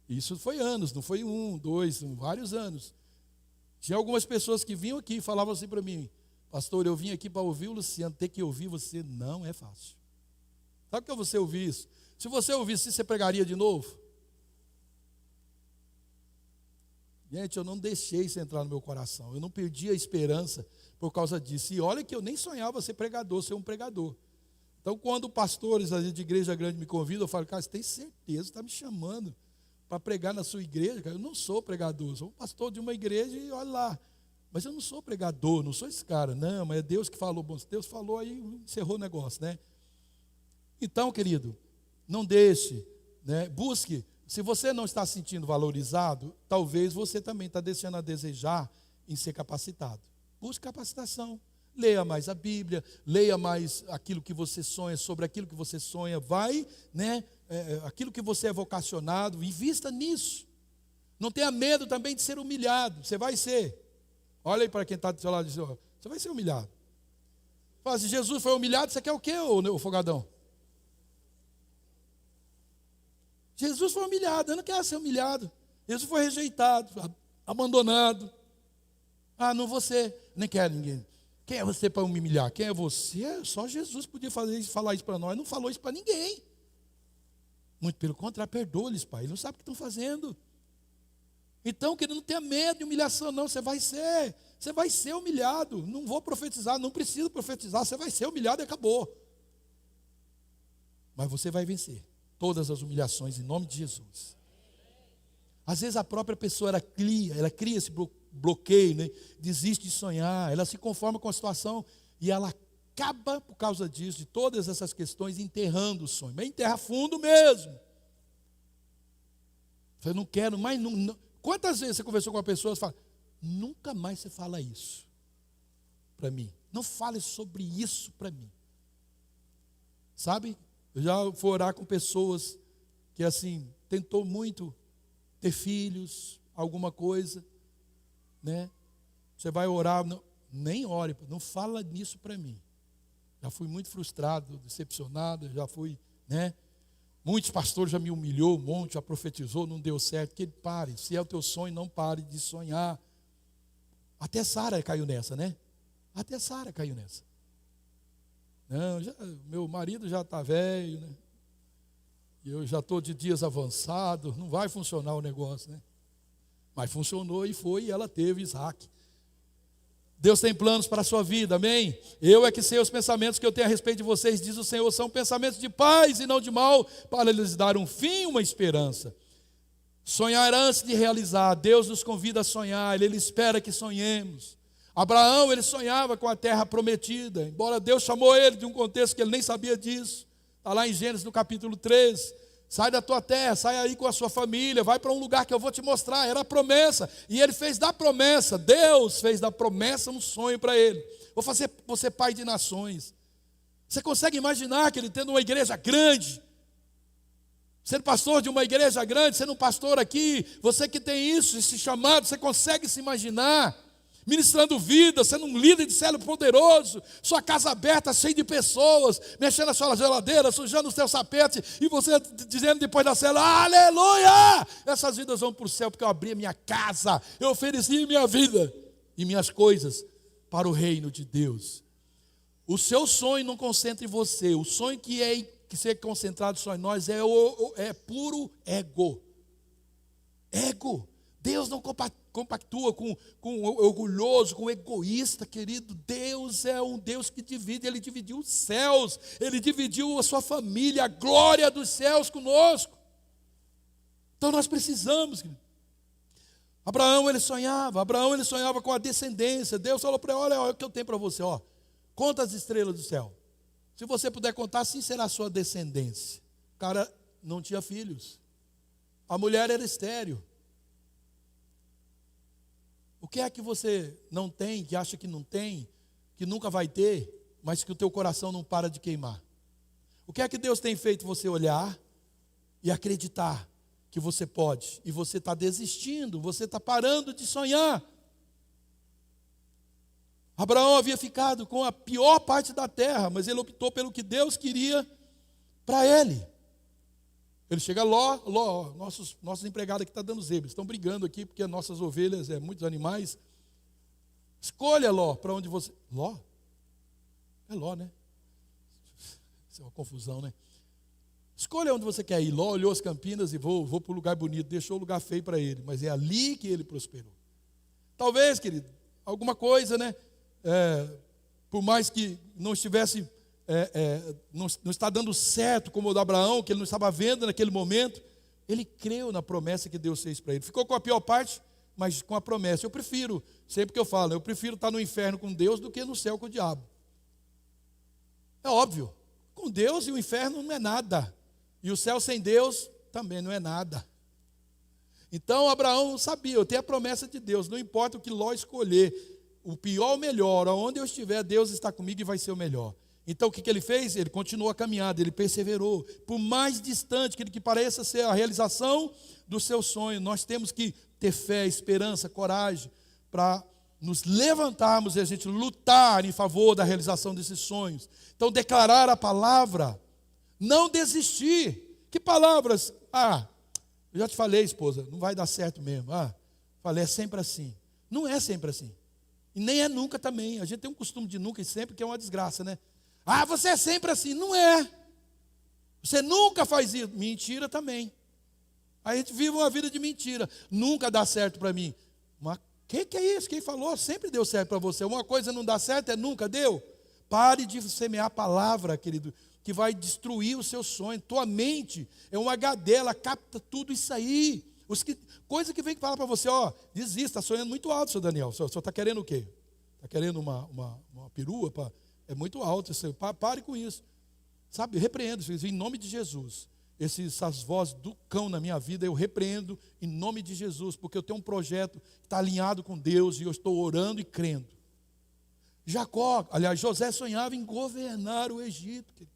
isso foi anos, não foi 1, 2, vários anos. Tinha algumas pessoas que vinham aqui e falavam assim para mim, pastor, eu vim aqui para ouvir o Luciano, ter que ouvir você não é fácil. Sabe por que você ouvir isso? Se você ouvisse isso, você pregaria de novo? Gente, eu não deixei isso entrar no meu coração. Eu não perdi a esperança por causa disso. E olha que eu nem sonhava ser pregador, ser um pregador. Então, quando pastores de igreja grande me convidam, eu falo, cara, você tem certeza, está me chamando para pregar na sua igreja? Cara, eu não sou pregador, sou um pastor de uma igreja e olha lá. Mas eu não sou pregador, não sou esse cara. Não, mas é Deus que falou. Bom, se Deus falou, aí encerrou o negócio, né? Então, querido, não deixe, né? Busque. Se você não está se sentindo valorizado, talvez você também está deixando a desejar em ser capacitado. Busque capacitação. Leia mais a Bíblia, leia mais aquilo que você sonha, sobre aquilo que você sonha. Vai, né? Aquilo que você é vocacionado, invista nisso. Não tenha medo também de ser humilhado. Você vai ser. Olha aí para quem está do seu lado e diz, você vai ser humilhado. Fala, se Jesus foi humilhado, você quer o quê, ô folgadão? Jesus foi humilhado, eu não quero ser humilhado. Jesus foi rejeitado, abandonado. Ah, não você, nem quero ninguém. Quem é você para me humilhar? Quem é você? Só Jesus podia falar isso para nós. Não falou isso para ninguém. Muito pelo contrário, perdoa-lhes, pai. Eles não sabem o que estão fazendo. Então, querido, não tenha medo de humilhação, não. Você vai ser humilhado. Não vou profetizar, não preciso profetizar. Você vai ser humilhado e acabou. Mas você vai vencer todas as humilhações em nome de Jesus. Às vezes a própria pessoa ela cria esse bloqueio, né? Desiste de sonhar, ela se conforma com a situação e ela acaba por causa disso, de todas essas questões, enterrando o sonho. Mas enterra fundo mesmo. Eu não quero mais. Não. Quantas vezes você conversou com uma pessoa e fala, nunca mais você fala isso para mim. Não fale sobre isso para mim. Sabe? Eu já fui orar com pessoas que assim, tentou muito ter filhos, alguma coisa, né? Você vai orar, não, nem ore, não fala nisso para mim. Já fui muito frustrado, decepcionado, já fui, né? Muitos pastores já me humilhou um monte, já profetizou, não deu certo. Que ele pare, se é o teu sonho, não pare de sonhar. Até Sara caiu nessa, né? Até Sara caiu nessa. Não, meu marido já está velho, né? Eu já estou de dias avançados, não vai funcionar o negócio, né? Mas funcionou e foi, e ela teve Isaac. Deus tem planos para a sua vida, amém? Eu é que sei os pensamentos que eu tenho a respeito de vocês, diz o Senhor, são pensamentos de paz e não de mal, para lhes dar um fim, uma esperança. Sonhar antes de realizar, Deus nos convida a sonhar, Ele espera que sonhemos. Abraão, ele sonhava com a terra prometida, embora Deus chamou ele de um contexto que ele nem sabia disso. Está lá em Gênesis no capítulo 3. Sai da tua terra, sai aí com a sua família, vai para um lugar que eu vou te mostrar. Era a promessa, e ele fez da promessa, Deus fez da promessa um sonho para ele. Vou fazer você pai de nações. Você consegue imaginar que ele tendo uma igreja grande, sendo pastor de uma igreja grande, sendo um pastor aqui, você que tem isso, esse chamado, você consegue se imaginar ministrando vida, sendo um líder de célula poderoso, sua casa aberta, cheia de pessoas, mexendo na sua geladeira, sujando os seus tapetes, e você dizendo depois da célula, aleluia, essas vidas vão para o céu, porque eu abri a minha casa, eu ofereci minha vida e minhas coisas para o reino de Deus. O seu sonho não concentra em você, o sonho que ser concentrado só em nós é puro ego. Ego. Deus não compactua com o orgulhoso, com o egoísta, querido. Deus é um Deus que divide. Ele dividiu os céus, Ele dividiu a sua família, a glória dos céus conosco. Então nós precisamos, querido. Abraão ele sonhava com a descendência. Deus falou para ele, olha o que eu tenho para você, conta as estrelas do céu. Se você puder contar, assim será a sua descendência. O cara não tinha filhos. A mulher era estéril. O que é que você não tem, que acha que não tem, que nunca vai ter, mas que o teu coração não para de queimar? O que é que Deus tem feito você olhar e acreditar que você pode? E você está desistindo, você está parando de sonhar. Abraão havia ficado com a pior parte da terra, mas ele optou pelo que Deus queria para ele. Ele chega, Ló, nossos empregados aqui estão dando zebra, estão brigando aqui porque nossas ovelhas, muitos animais. Escolha, Ló, para onde você... Ló? É Ló, né? Isso é uma confusão, né? Escolha onde você quer ir. Ló olhou as Campinas e vou para um lugar bonito, deixou o lugar feio para ele, mas é ali que ele prosperou. Talvez, querido, alguma coisa, né? Por mais que não estivesse, não está dando certo como o de Abraão, que ele não estava vendo naquele momento, ele creu na promessa que Deus fez para ele. Ficou com a pior parte, mas com a promessa. Eu prefiro, sempre que eu falo, eu prefiro estar no inferno com Deus do que no céu com o diabo. É óbvio, com Deus e o inferno não é nada. E o céu sem Deus também não é nada. Então Abraão sabia, eu tenho a promessa de Deus, não importa o que Ló escolher, o pior ou o melhor, aonde eu estiver, Deus está comigo e vai ser o melhor. Então o que ele fez? Ele continuou a caminhada, ele perseverou. Por mais distante que pareça ser a realização do seu sonho, nós temos que ter fé, esperança, coragem, para nos levantarmos e a gente lutar em favor da realização desses sonhos. Então declarar a palavra, não desistir. Que palavras? Eu já te falei, esposa, não vai dar certo mesmo. Falei, é sempre assim. Não é sempre assim. E nem é nunca também. A gente tem um costume de nunca e sempre, que é uma desgraça, né? Você é sempre assim. Não é. Você nunca faz isso. Mentira também. A gente vive uma vida de mentira. Nunca dá certo para mim. Mas que é isso? Quem falou? Sempre deu certo para você. Uma coisa não dá certo, nunca deu. Pare de semear a palavra, querido, que vai destruir o seu sonho. Tua mente é um HD, ela capta tudo isso aí. Coisa que vem falar para você, desista, está sonhando muito alto, seu Daniel. O senhor está querendo o quê? Está querendo uma perua? É muito alto, pare com isso. Sabe, repreendo, em nome de Jesus. Essas vozes do cão na minha vida, eu repreendo em nome de Jesus, porque eu tenho um projeto que está alinhado com Deus e eu estou orando e crendo. José sonhava em governar o Egito.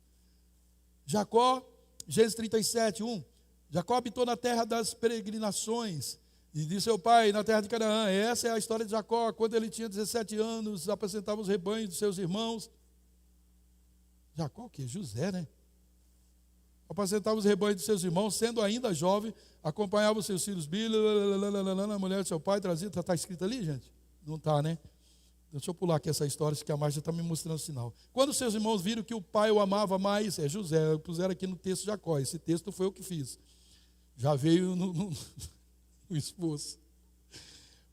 Jacó, Gênesis 37, 1. Jacó habitou na terra das peregrinações e disse seu pai, na terra de Canaã. Essa é a história de Jacó. Quando ele tinha 17 anos, apacentava os rebanhos dos seus irmãos. Jacó o quê? José, né? Apacentava os rebanhos dos seus irmãos, sendo ainda jovem, acompanhava os seus filhos, a mulher de seu pai trazia. Está escrito ali, gente? Não está, né? Deixa eu pular aqui essa história, que a Márcia está me mostrando o sinal. Quando seus irmãos viram que o pai o amava mais, José, puseram aqui no texto Jacó, esse texto foi eu que fiz. Já veio no esforço.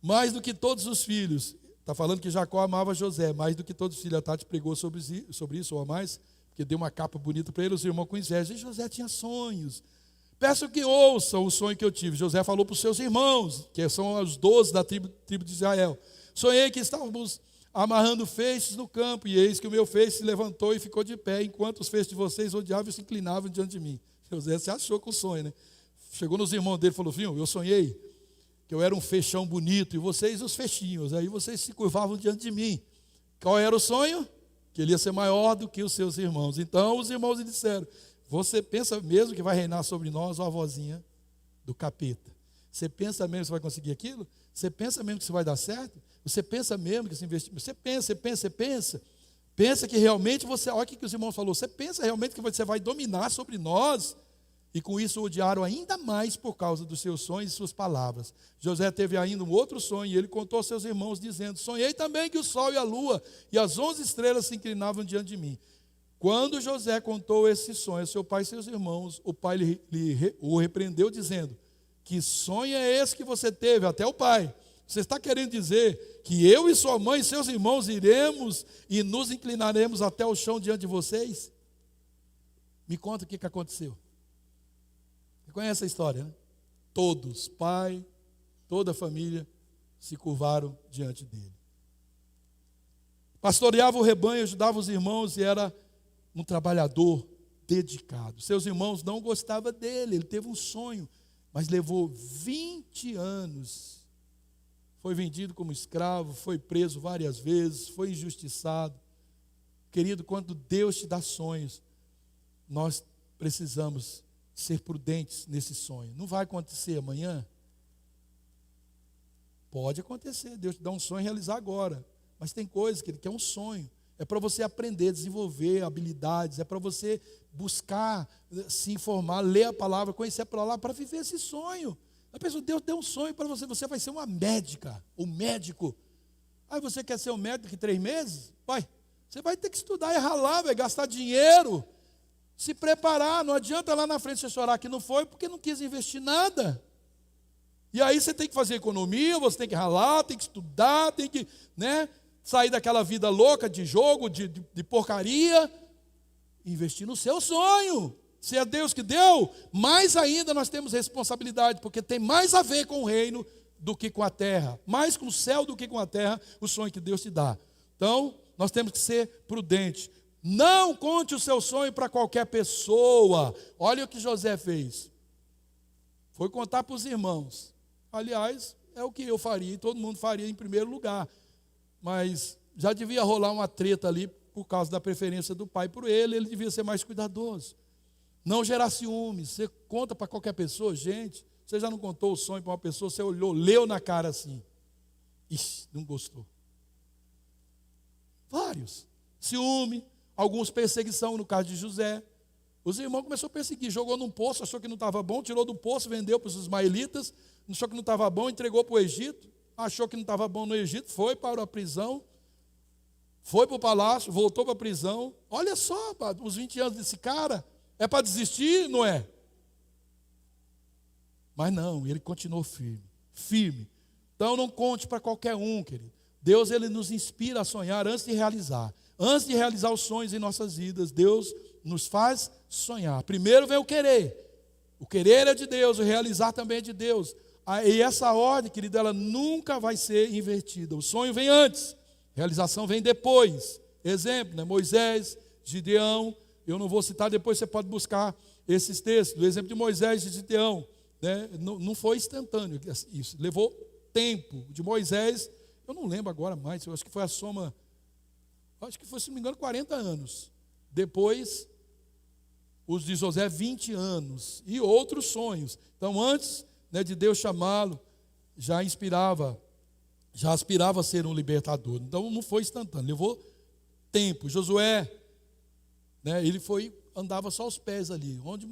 Mais do que todos os filhos, está falando que Jacó amava José, mais do que todos os filhos. A Tati pregou sobre isso, ou a mais, porque deu uma capa bonita para ele, os irmãos com inveja. E José tinha sonhos. Peço que ouçam o sonho que eu tive. José falou para os seus irmãos, que são os 12 da tribo de Israel. Sonhei que estávamos amarrando feixes no campo, e eis que o meu feixe se levantou e ficou de pé, enquanto os feixes de vocês odiavam e se inclinavam diante de mim. José se achou com o sonho, né? Chegou nos irmãos dele e falou, viu, eu sonhei que eu era um feixão bonito, e vocês os fechinhos, aí vocês se curvavam diante de mim. Qual era o sonho? Que ele ia ser maior do que os seus irmãos. Então os irmãos lhe disseram, você pensa mesmo que vai reinar sobre nós a vozinha do capeta? Você pensa mesmo que você vai conseguir aquilo? Você pensa mesmo que isso vai dar certo? Você pensa mesmo que esse investimento... Você pensa. Pensa que realmente você... Olha o que os irmãos falaram. Você pensa realmente que você vai dominar sobre nós? E com isso o odiaram ainda mais por causa dos seus sonhos e suas palavras. José teve ainda um outro sonho, e ele contou aos seus irmãos, dizendo, sonhei também que o sol e a lua e as 11 estrelas se inclinavam diante de mim. Quando José contou esse sonho a seu pai e seus irmãos, o pai o repreendeu, dizendo, que sonho é esse que você teve? Até o pai. Você está querendo dizer que eu e sua mãe e seus irmãos iremos e nos inclinaremos até o chão diante de vocês? Me conta o que aconteceu. Você conhece a história, né? Todos, pai, toda a família, se curvaram diante dele. Pastoreava o rebanho, ajudava os irmãos e era um trabalhador dedicado. Seus irmãos não gostavam dele, ele teve um sonho, mas levou 20 anos. Foi vendido como escravo, foi preso várias vezes, foi injustiçado. Querido, quando Deus te dá sonhos, nós precisamos ser prudentes nesse sonho. Não vai acontecer amanhã? Pode acontecer, Deus te dá um sonho e realizar agora. Mas tem coisas que é um sonho. É para você aprender, desenvolver habilidades, é para você buscar, se informar, ler a palavra, conhecer a palavra, para viver esse sonho. A pessoa, Deus deu um sonho para você, você vai ser uma médica, um médico. Aí você quer ser um médico daqui 3 meses? Vai, você vai ter que estudar e ralar, vai gastar dinheiro. se preparar. Não adianta lá na frente você chorar que não foi, porque não quis investir nada. E aí você tem que fazer economia, você tem que ralar, tem que estudar, tem que, sair daquela vida louca de jogo, de porcaria, investir no seu sonho. Se é Deus que deu, mais ainda nós temos responsabilidade, porque tem mais a ver com o reino do que com a terra, mais com o céu do que com a terra, o sonho que Deus te dá. Então, nós temos que ser prudentes. Não conte o seu sonho para qualquer pessoa. Olha o que José fez. Foi contar para os irmãos. Aliás, é o que eu faria, e todo mundo faria em primeiro lugar. Mas já devia rolar uma treta ali, por causa da preferência do pai por ele devia ser mais cuidadoso. Não gerar ciúmes. Você conta para qualquer pessoa, gente. Você já não contou o sonho para uma pessoa, você olhou, leu na cara assim. Ixi, não gostou. Vários. Ciúme, alguns perseguição, no caso de José. Os irmãos começaram a perseguir, jogou num poço, achou que não estava bom, tirou do poço, vendeu para os ismaelitas, achou que não estava bom, entregou para o Egito, achou que não estava bom no Egito, foi para a prisão, foi para o palácio, voltou para a prisão. Olha só, os 20 anos desse cara, é para desistir, não é? Mas não, ele continuou firme, firme. Então não conte para qualquer um, querido. Deus, ele nos inspira a sonhar antes de realizar. Antes de realizar os sonhos em nossas vidas, Deus nos faz sonhar. Primeiro vem o querer. O querer é de Deus, o realizar também é de Deus. E essa ordem, querido, ela nunca vai ser invertida. O sonho vem antes, a realização vem depois. Exemplo, Moisés, Gideão. Eu não vou citar, depois você pode buscar esses textos. O exemplo de Moisés e de Gideão. Não foi instantâneo isso, levou tempo. De Moisés, eu não lembro agora mais, eu acho que foi a soma, acho que foi, se não me engano, 40 anos. Depois, os de José, 20 anos. E outros sonhos. Então, antes de Deus chamá-lo, já aspirava a ser um libertador. Então, não foi instantâneo, levou tempo. Josué, ele andava só os pés ali, onde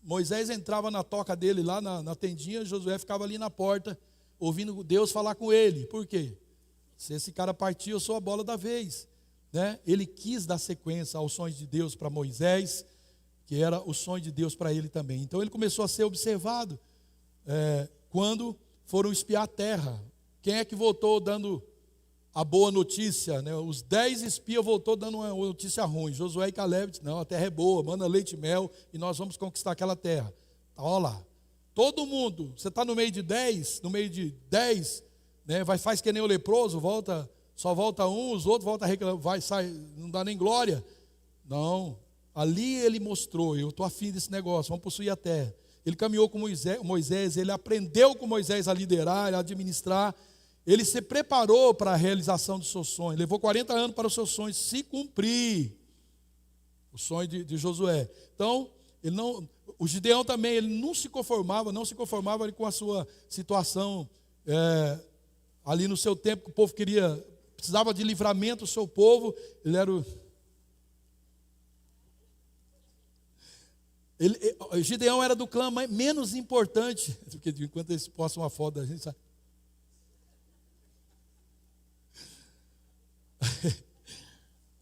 Moisés entrava na toca dele, lá na tendinha, Josué ficava ali na porta, ouvindo Deus falar com ele. Por quê? Se esse cara partir, eu sou a bola da vez. Ele quis dar sequência aos sonhos de Deus para Moisés, que era o sonho de Deus para ele também. Então ele começou a ser observado quando foram espiar a terra. Quem é que voltou dando a boa notícia? Os 10 espias voltou dando uma notícia ruim. Josué e Caleb disseram, não, a terra é boa, manda leite e mel e nós vamos conquistar aquela terra. Olha lá, todo mundo, você está no meio de 10, faz que nem o leproso, só volta um, os outros voltam a reclamar, sai, não dá nem glória. Não, ali ele mostrou, eu estou afim desse negócio, vamos possuir a terra. Ele caminhou com Moisés, ele aprendeu com Moisés a liderar, a administrar. Ele se preparou para a realização do seu sonho. Levou 40 anos para o seu sonho se cumprir. O sonho de Josué. Então, o Gideão também, ele não se conformava ali com a sua situação ali no seu tempo, que o povo precisava de livramento, o seu povo. Ele era Gideão era do clã menos importante, porque enquanto eles postam uma foto da gente, sabe?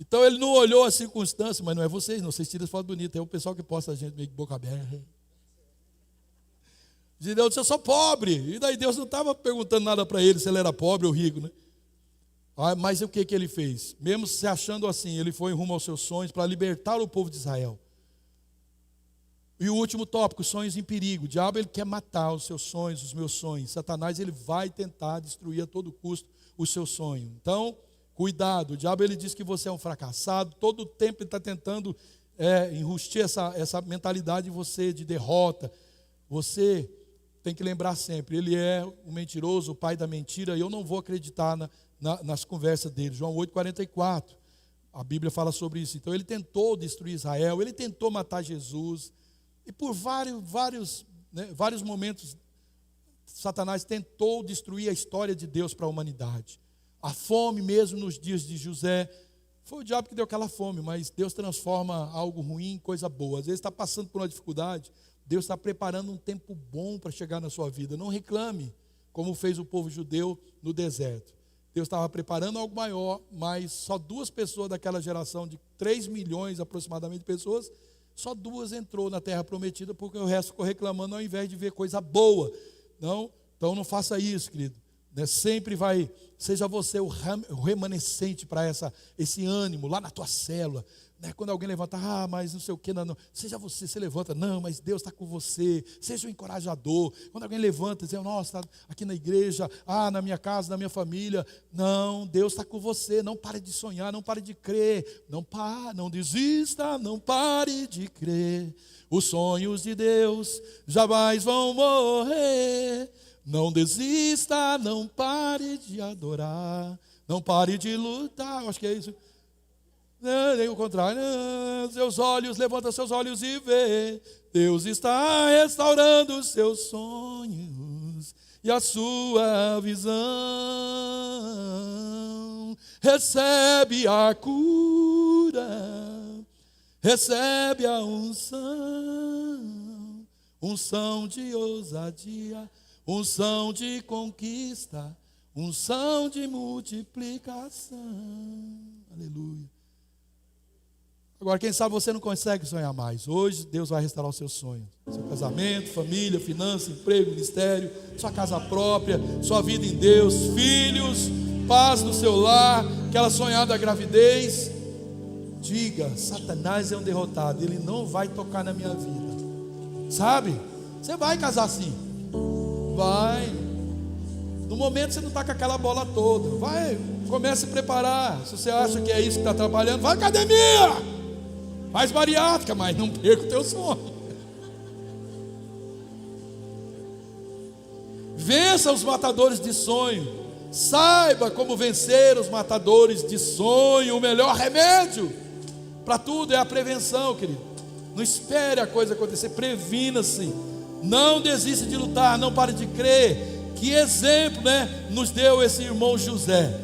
Então ele não olhou a circunstância, mas não é vocês, não, vocês tiram foto bonita, é o pessoal que posta a gente meio de boca aberta. Gideão disse, eu sou pobre, e daí Deus não estava perguntando nada para ele, se ele era pobre ou rico, mas o que ele fez? Mesmo se achando assim, ele foi rumo aos seus sonhos para libertar o povo de Israel. E o último tópico, sonhos em perigo. O diabo, ele quer matar os seus sonhos, os meus sonhos. Satanás, ele vai tentar destruir a todo custo o seu sonho. Então, cuidado, o diabo, ele diz que você é um fracassado, todo o tempo ele está tentando enrustir essa mentalidade em você de derrota. Você tem que lembrar sempre, ele é um mentiroso, o pai da mentira, e eu não vou acreditar nas conversas dele. João 8,44, a Bíblia fala sobre isso. Então ele tentou destruir Israel, ele tentou matar Jesus, e por vários momentos, Satanás tentou destruir a história de Deus para a humanidade. A fome mesmo nos dias de José, foi o diabo que deu aquela fome, mas Deus transforma algo ruim em coisa boa. Às vezes está passando por uma dificuldade, Deus está preparando um tempo bom para chegar na sua vida. Não reclame, como fez o povo judeu no deserto. Deus estava preparando algo maior, mas só 2 pessoas daquela geração de 3 milhões aproximadamente de pessoas Só 2 entrou na terra prometida, porque o resto ficou reclamando ao invés de ver coisa boa. Não, então não faça isso, querido. Sempre vai, seja você o remanescente para esse ânimo lá na tua célula. Quando alguém levanta, mas não sei o que, não. Seja você levanta, não, mas Deus está com você. Seja um encorajador. Quando alguém levanta, diz, nossa, está aqui na igreja, na minha casa, na minha família. Não, Deus está com você. Não pare de sonhar, não pare de crer. Não desista, não pare de crer. Os sonhos de Deus jamais vão morrer. Não desista, não pare de adorar. Não pare de lutar. Eu acho que é isso. Nem o contrário, seus olhos, levanta seus olhos e vê, Deus está restaurando os seus sonhos e a sua visão. Recebe a cura, recebe a unção de ousadia, unção de conquista, unção de multiplicação. Aleluia. Agora, quem sabe você não consegue sonhar mais. Hoje, Deus vai restaurar os seus sonhos. Seu casamento, família, finanças, emprego, ministério, sua casa própria, sua vida em Deus, filhos, paz no seu lar, aquela sonhada gravidez. Diga, Satanás é um derrotado, ele não vai tocar na minha vida. Sabe? Você vai casar sim. Vai. No momento você não está com aquela bola toda. Vai, comece a preparar. Se você acha que é isso que está trabalhando, vai à academia. Faz bariátrica, mas não perca o teu sonho. Vença os matadores de sonho. Saiba como vencer os matadores de sonho. O melhor remédio para tudo é a prevenção, querido. Não espere a coisa acontecer, previna-se. Não desista de lutar, não pare de crer. Que exemplo, nos deu esse irmão José.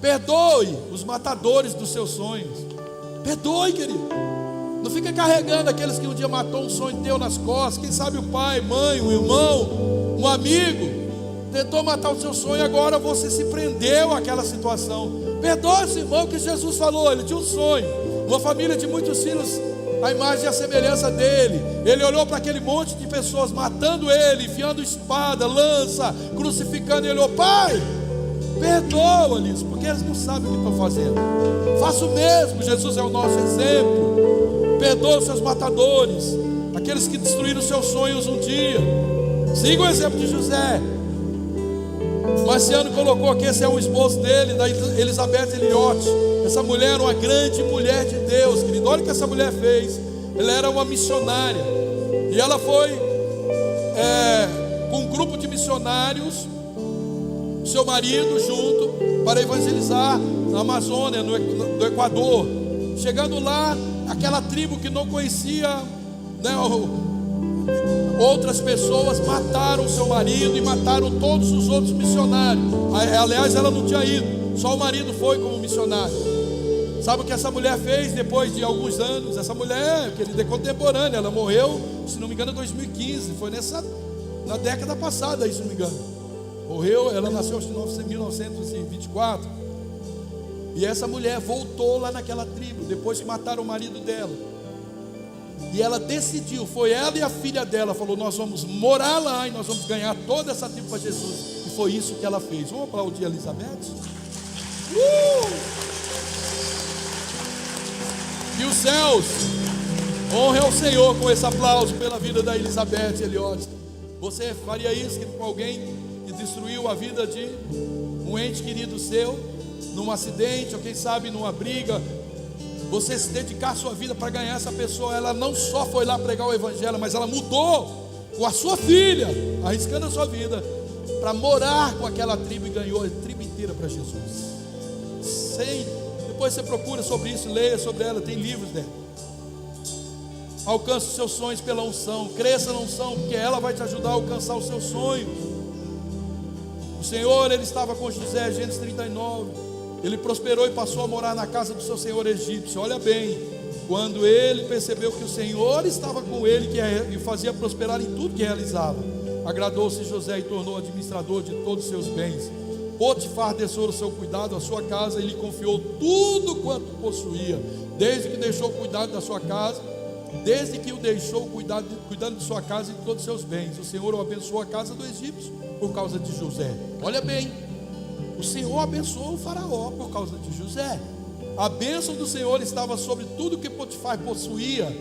Perdoe os matadores dos seus sonhos. Perdoe, querido. Não fica carregando aqueles que um dia matou um sonho teu nas costas. Quem sabe o pai, mãe, um irmão, um amigo tentou matar o seu sonho, agora você se prendeu àquela situação. Perdoa esse irmão que Jesus falou, ele tinha um sonho, uma família de muitos filhos, a imagem e a semelhança dele. Ele olhou para aquele monte de pessoas matando ele, enfiando espada, lança, crucificando, e ele olhou: pai, perdoa-lhes, porque eles não sabem o que estão fazendo. Faça o mesmo. Jesus é o nosso exemplo. Perdoa os seus matadores, aqueles que destruíram os seus sonhos um dia. Siga o exemplo de José. Marciano colocou aqui, esse é o esposo dele, da Elizabeth Elliot. Essa mulher era uma grande mulher de Deus, querido. Olha o que essa mulher fez. Ela era uma missionária, e ela foi com um grupo de missionários, seu marido junto, para evangelizar na Amazônia, no Equador. Chegando lá, aquela tribo que não conhecia, outras pessoas mataram o seu marido e mataram todos os outros missionários. Aliás, ela não tinha ido, só o marido foi como missionário. Sabe o que essa mulher fez depois de alguns anos? Essa mulher, querida, é contemporânea. Ela morreu, se não me engano, em 2015. Foi na década passada, se não me engano. Morreu, ela nasceu em 1924. E essa mulher voltou lá naquela tribo, depois que mataram o marido dela. E ela decidiu, foi ela e a filha dela, falou: nós vamos morar lá e nós vamos ganhar toda essa tribo para Jesus. E foi isso que ela fez. Vamos aplaudir a Elizabeth? E os céus honrem ao Senhor com esse aplauso pela vida da Elizabeth Elliot. Você faria isso com alguém que destruiu a vida de um ente querido seu, num acidente, ou quem sabe numa briga? Você se dedicar a sua vida para ganhar essa pessoa. Ela não só foi lá pregar o evangelho, mas ela mudou com a sua filha, arriscando a sua vida, para morar com aquela tribo, e ganhou a tribo inteira para Jesus. Depois você procura sobre isso, leia sobre ela, tem livros dela. Alcance os seus sonhos pela unção, cresça na unção, porque ela vai te ajudar a alcançar os seus sonhos. O Senhor, ele estava com José, Gênesis 39. Ele prosperou e passou a morar na casa do seu senhor egípcio. Olha bem, quando ele percebeu que o Senhor estava com ele, que o fazia prosperar em tudo que realizava, agradou-se José e tornou administrador de todos os seus bens. Potifar deixou o seu cuidado, a sua casa, e lhe confiou tudo quanto possuía. Desde que deixou o cuidado da sua casa, desde que o deixou cuidando de sua casa e de todos os seus bens. O Senhor o abençoou a casa do egípcio por causa de José. Olha bem, o Senhor abençoou o faraó por causa de José. A bênção do Senhor estava sobre tudo que Potifar possuía,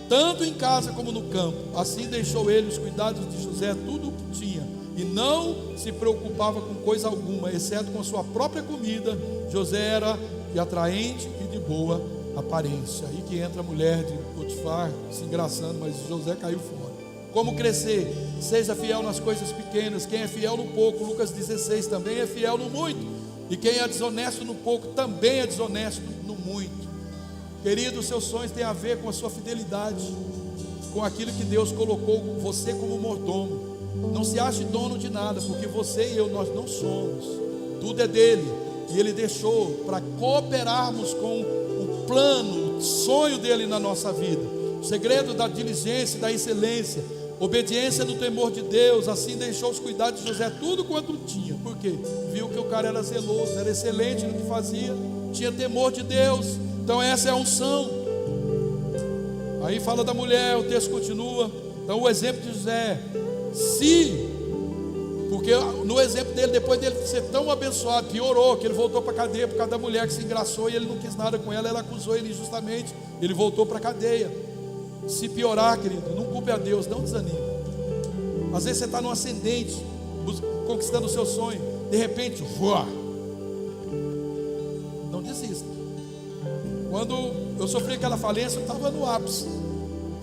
tanto em casa como no campo. Assim deixou ele os cuidados de José, tudo o que tinha, e não se preocupava com coisa alguma, exceto com a sua própria comida. José era de atraente e de boa aparência. Aí que entra a mulher de Potifar se engraçando, mas José caiu fora. Como crescer? Seja fiel nas coisas pequenas. Quem é fiel no pouco, Lucas 16, também é fiel no muito. E quem é desonesto no pouco, também é desonesto no muito. Querido, os seus sonhos têm a ver com a sua fidelidade, com aquilo que Deus colocou você como mordomo. Não se ache dono de nada, porque você e eu, nós não somos. Tudo é dele, e ele deixou para cooperarmos com o plano, o sonho dele na nossa vida. O segredo da diligência, da excelência, obediência no temor de Deus. Assim deixou os cuidados de José tudo quanto tinha. Por quê? Viu que o cara era zeloso, era excelente no que fazia, tinha temor de Deus. Então essa é a unção. Aí fala da mulher, o texto continua. Então o exemplo de José, porque no exemplo dele, depois dele ser tão abençoado, piorou, que ele voltou para a cadeia por causa da mulher que se engraçou e ele não quis nada com ela, ela acusou ele injustamente, ele voltou para a cadeia. Se piorar, querido, não culpe a Deus, não desanime. Às vezes você está no ascendente, conquistando o seu sonho, de repente, voa. Não desista. Quando eu sofri aquela falência, eu estava no ápice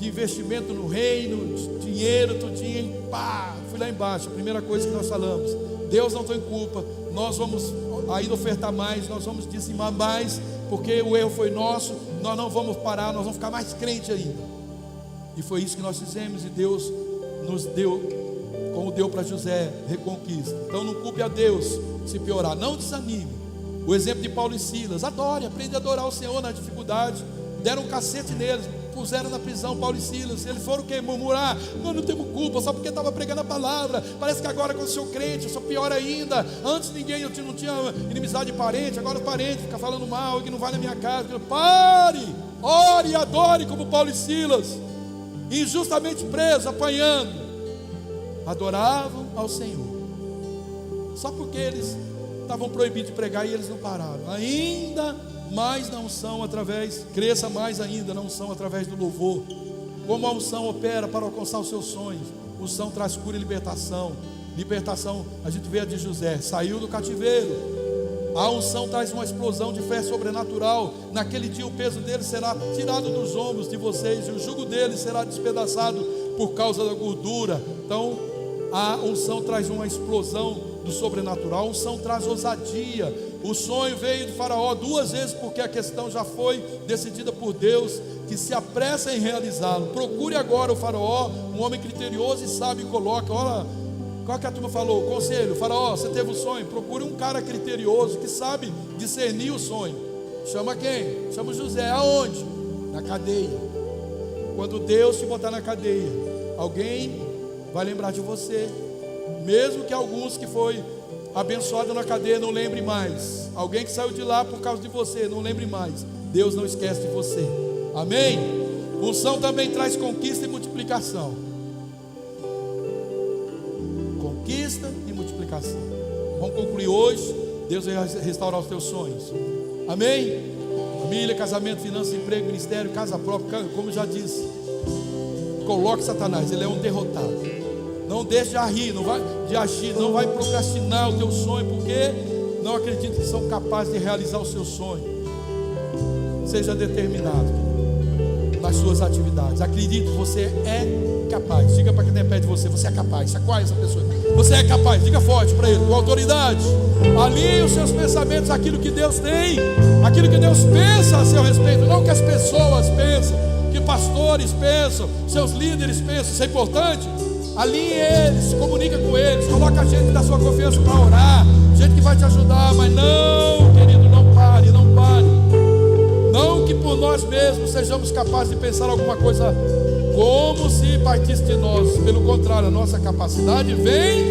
de investimento no reino, de dinheiro, tudinho, e pá, fui lá embaixo. A primeira coisa que nós falamos: Deus não tem culpa, nós vamos ainda ofertar mais, nós vamos dizimar mais, porque o erro foi nosso, nós não vamos parar, nós vamos ficar mais crente ainda. E foi isso que nós fizemos, e Deus nos deu, como deu para José, reconquista. Então não culpe a Deus se piorar, não desanime. O exemplo de Paulo e Silas: adore, aprende a adorar o Senhor na dificuldade. Deram um cacete neles, puseram na prisão Paulo e Silas. Eles foram o quê? Murmurar: nós não temos culpa, só porque estava pregando a palavra. Parece que agora quando eu sou crente, eu sou pior ainda. Antes ninguém, eu não tinha inimizade de parente, agora o parente fica falando mal, que não vai na minha casa. Pare, ore e adore como Paulo e Silas, injustamente presos, apanhando, adoravam ao Senhor, só porque eles estavam proibidos de pregar e eles não pararam. Ainda mais na unção, cresça mais ainda na unção através do louvor. Como a unção opera para alcançar os seus sonhos. A unção traz cura e libertação. Libertação, a gente vê a de José, saiu do cativeiro. A unção traz uma explosão de fé sobrenatural. Naquele dia o peso dele será tirado dos ombros de vocês, e o jugo dele será despedaçado por causa da gordura. Então a unção traz uma explosão do sobrenatural. A unção traz ousadia. O sonho veio de Faraó 2 vezes, porque a questão já foi decidida por Deus, que se apressa em realizá-lo. Procure agora o Faraó, um homem criterioso e sábio, e coloca. Olha, qual que a turma falou? Conselho: Faraó, você teve um sonho? Procure um cara criterioso, que sabe discernir o sonho. Chama quem? Chama José. Aonde? Na cadeia. Quando Deus te botar na cadeia, alguém vai lembrar de você. Mesmo que alguns que foi abençoado na cadeia não lembre mais, alguém que saiu de lá por causa de você não lembre mais, Deus não esquece de você. Amém? Unção também traz conquista e multiplicação. Conquista e multiplicação. Vamos concluir hoje. Deus vai restaurar os teus sonhos. Amém? Família, casamento, finanças, emprego, ministério, casa própria. Como eu já disse, coloque Satanás, ele é um derrotado. Não deixe de agir, não vai procrastinar o teu sonho, porque não acredita que são capazes de realizar o seu sonho. Seja determinado nas suas atividades. Acredite, você é capaz. Diga para quem tem perto de você: você é capaz. Chacoalhe essa pessoa. Você é capaz. Diga forte para ele, com autoridade. Alinhe os seus pensamentos àquilo que Deus tem, aquilo que Deus pensa a seu respeito, não o que as pessoas pensam, que pastores pensam, seus líderes pensam. Isso é importante. Alinhe eles, se comunica com eles, coloca a gente da sua confiança para orar, gente que vai te ajudar. Mas não, querido, não pare. Não que por nós mesmos sejamos capazes de pensar alguma coisa como se partisse de nós. Pelo contrário, a nossa capacidade vem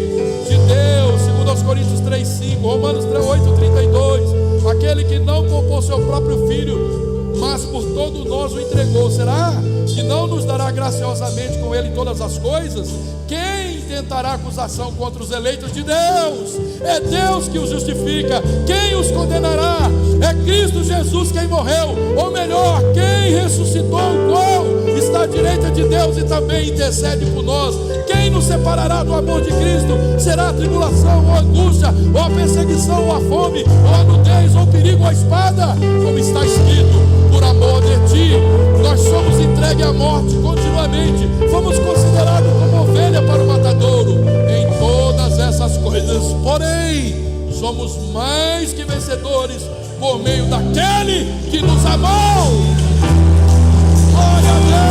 de Deus. Segundo aos Coríntios 3:5, Romanos 8:32. Aquele que não poupou seu próprio filho, mas por todo nós o entregou. Será que não nos dará graciosamente com ele todas as coisas? Quem tentará acusação contra os eleitos de Deus? É Deus que os justifica. Quem os condenará? É Cristo Jesus quem morreu, ou melhor, quem ressuscitou, o qual está à direita de Deus e também intercede por nós. Quem nos separará do amor de Cristo? Será a tribulação, ou a angústia, ou a perseguição, ou a fome, ou a nudez, ou o perigo, ou a espada? Como está escrito: por amor de ti, nós somos entregues à morte continuamente, fomos considerados como ovelha para o matadouro. Em todas essas coisas, porém, somos mais que vencedores por meio daquele que nos amou. Glória a Deus.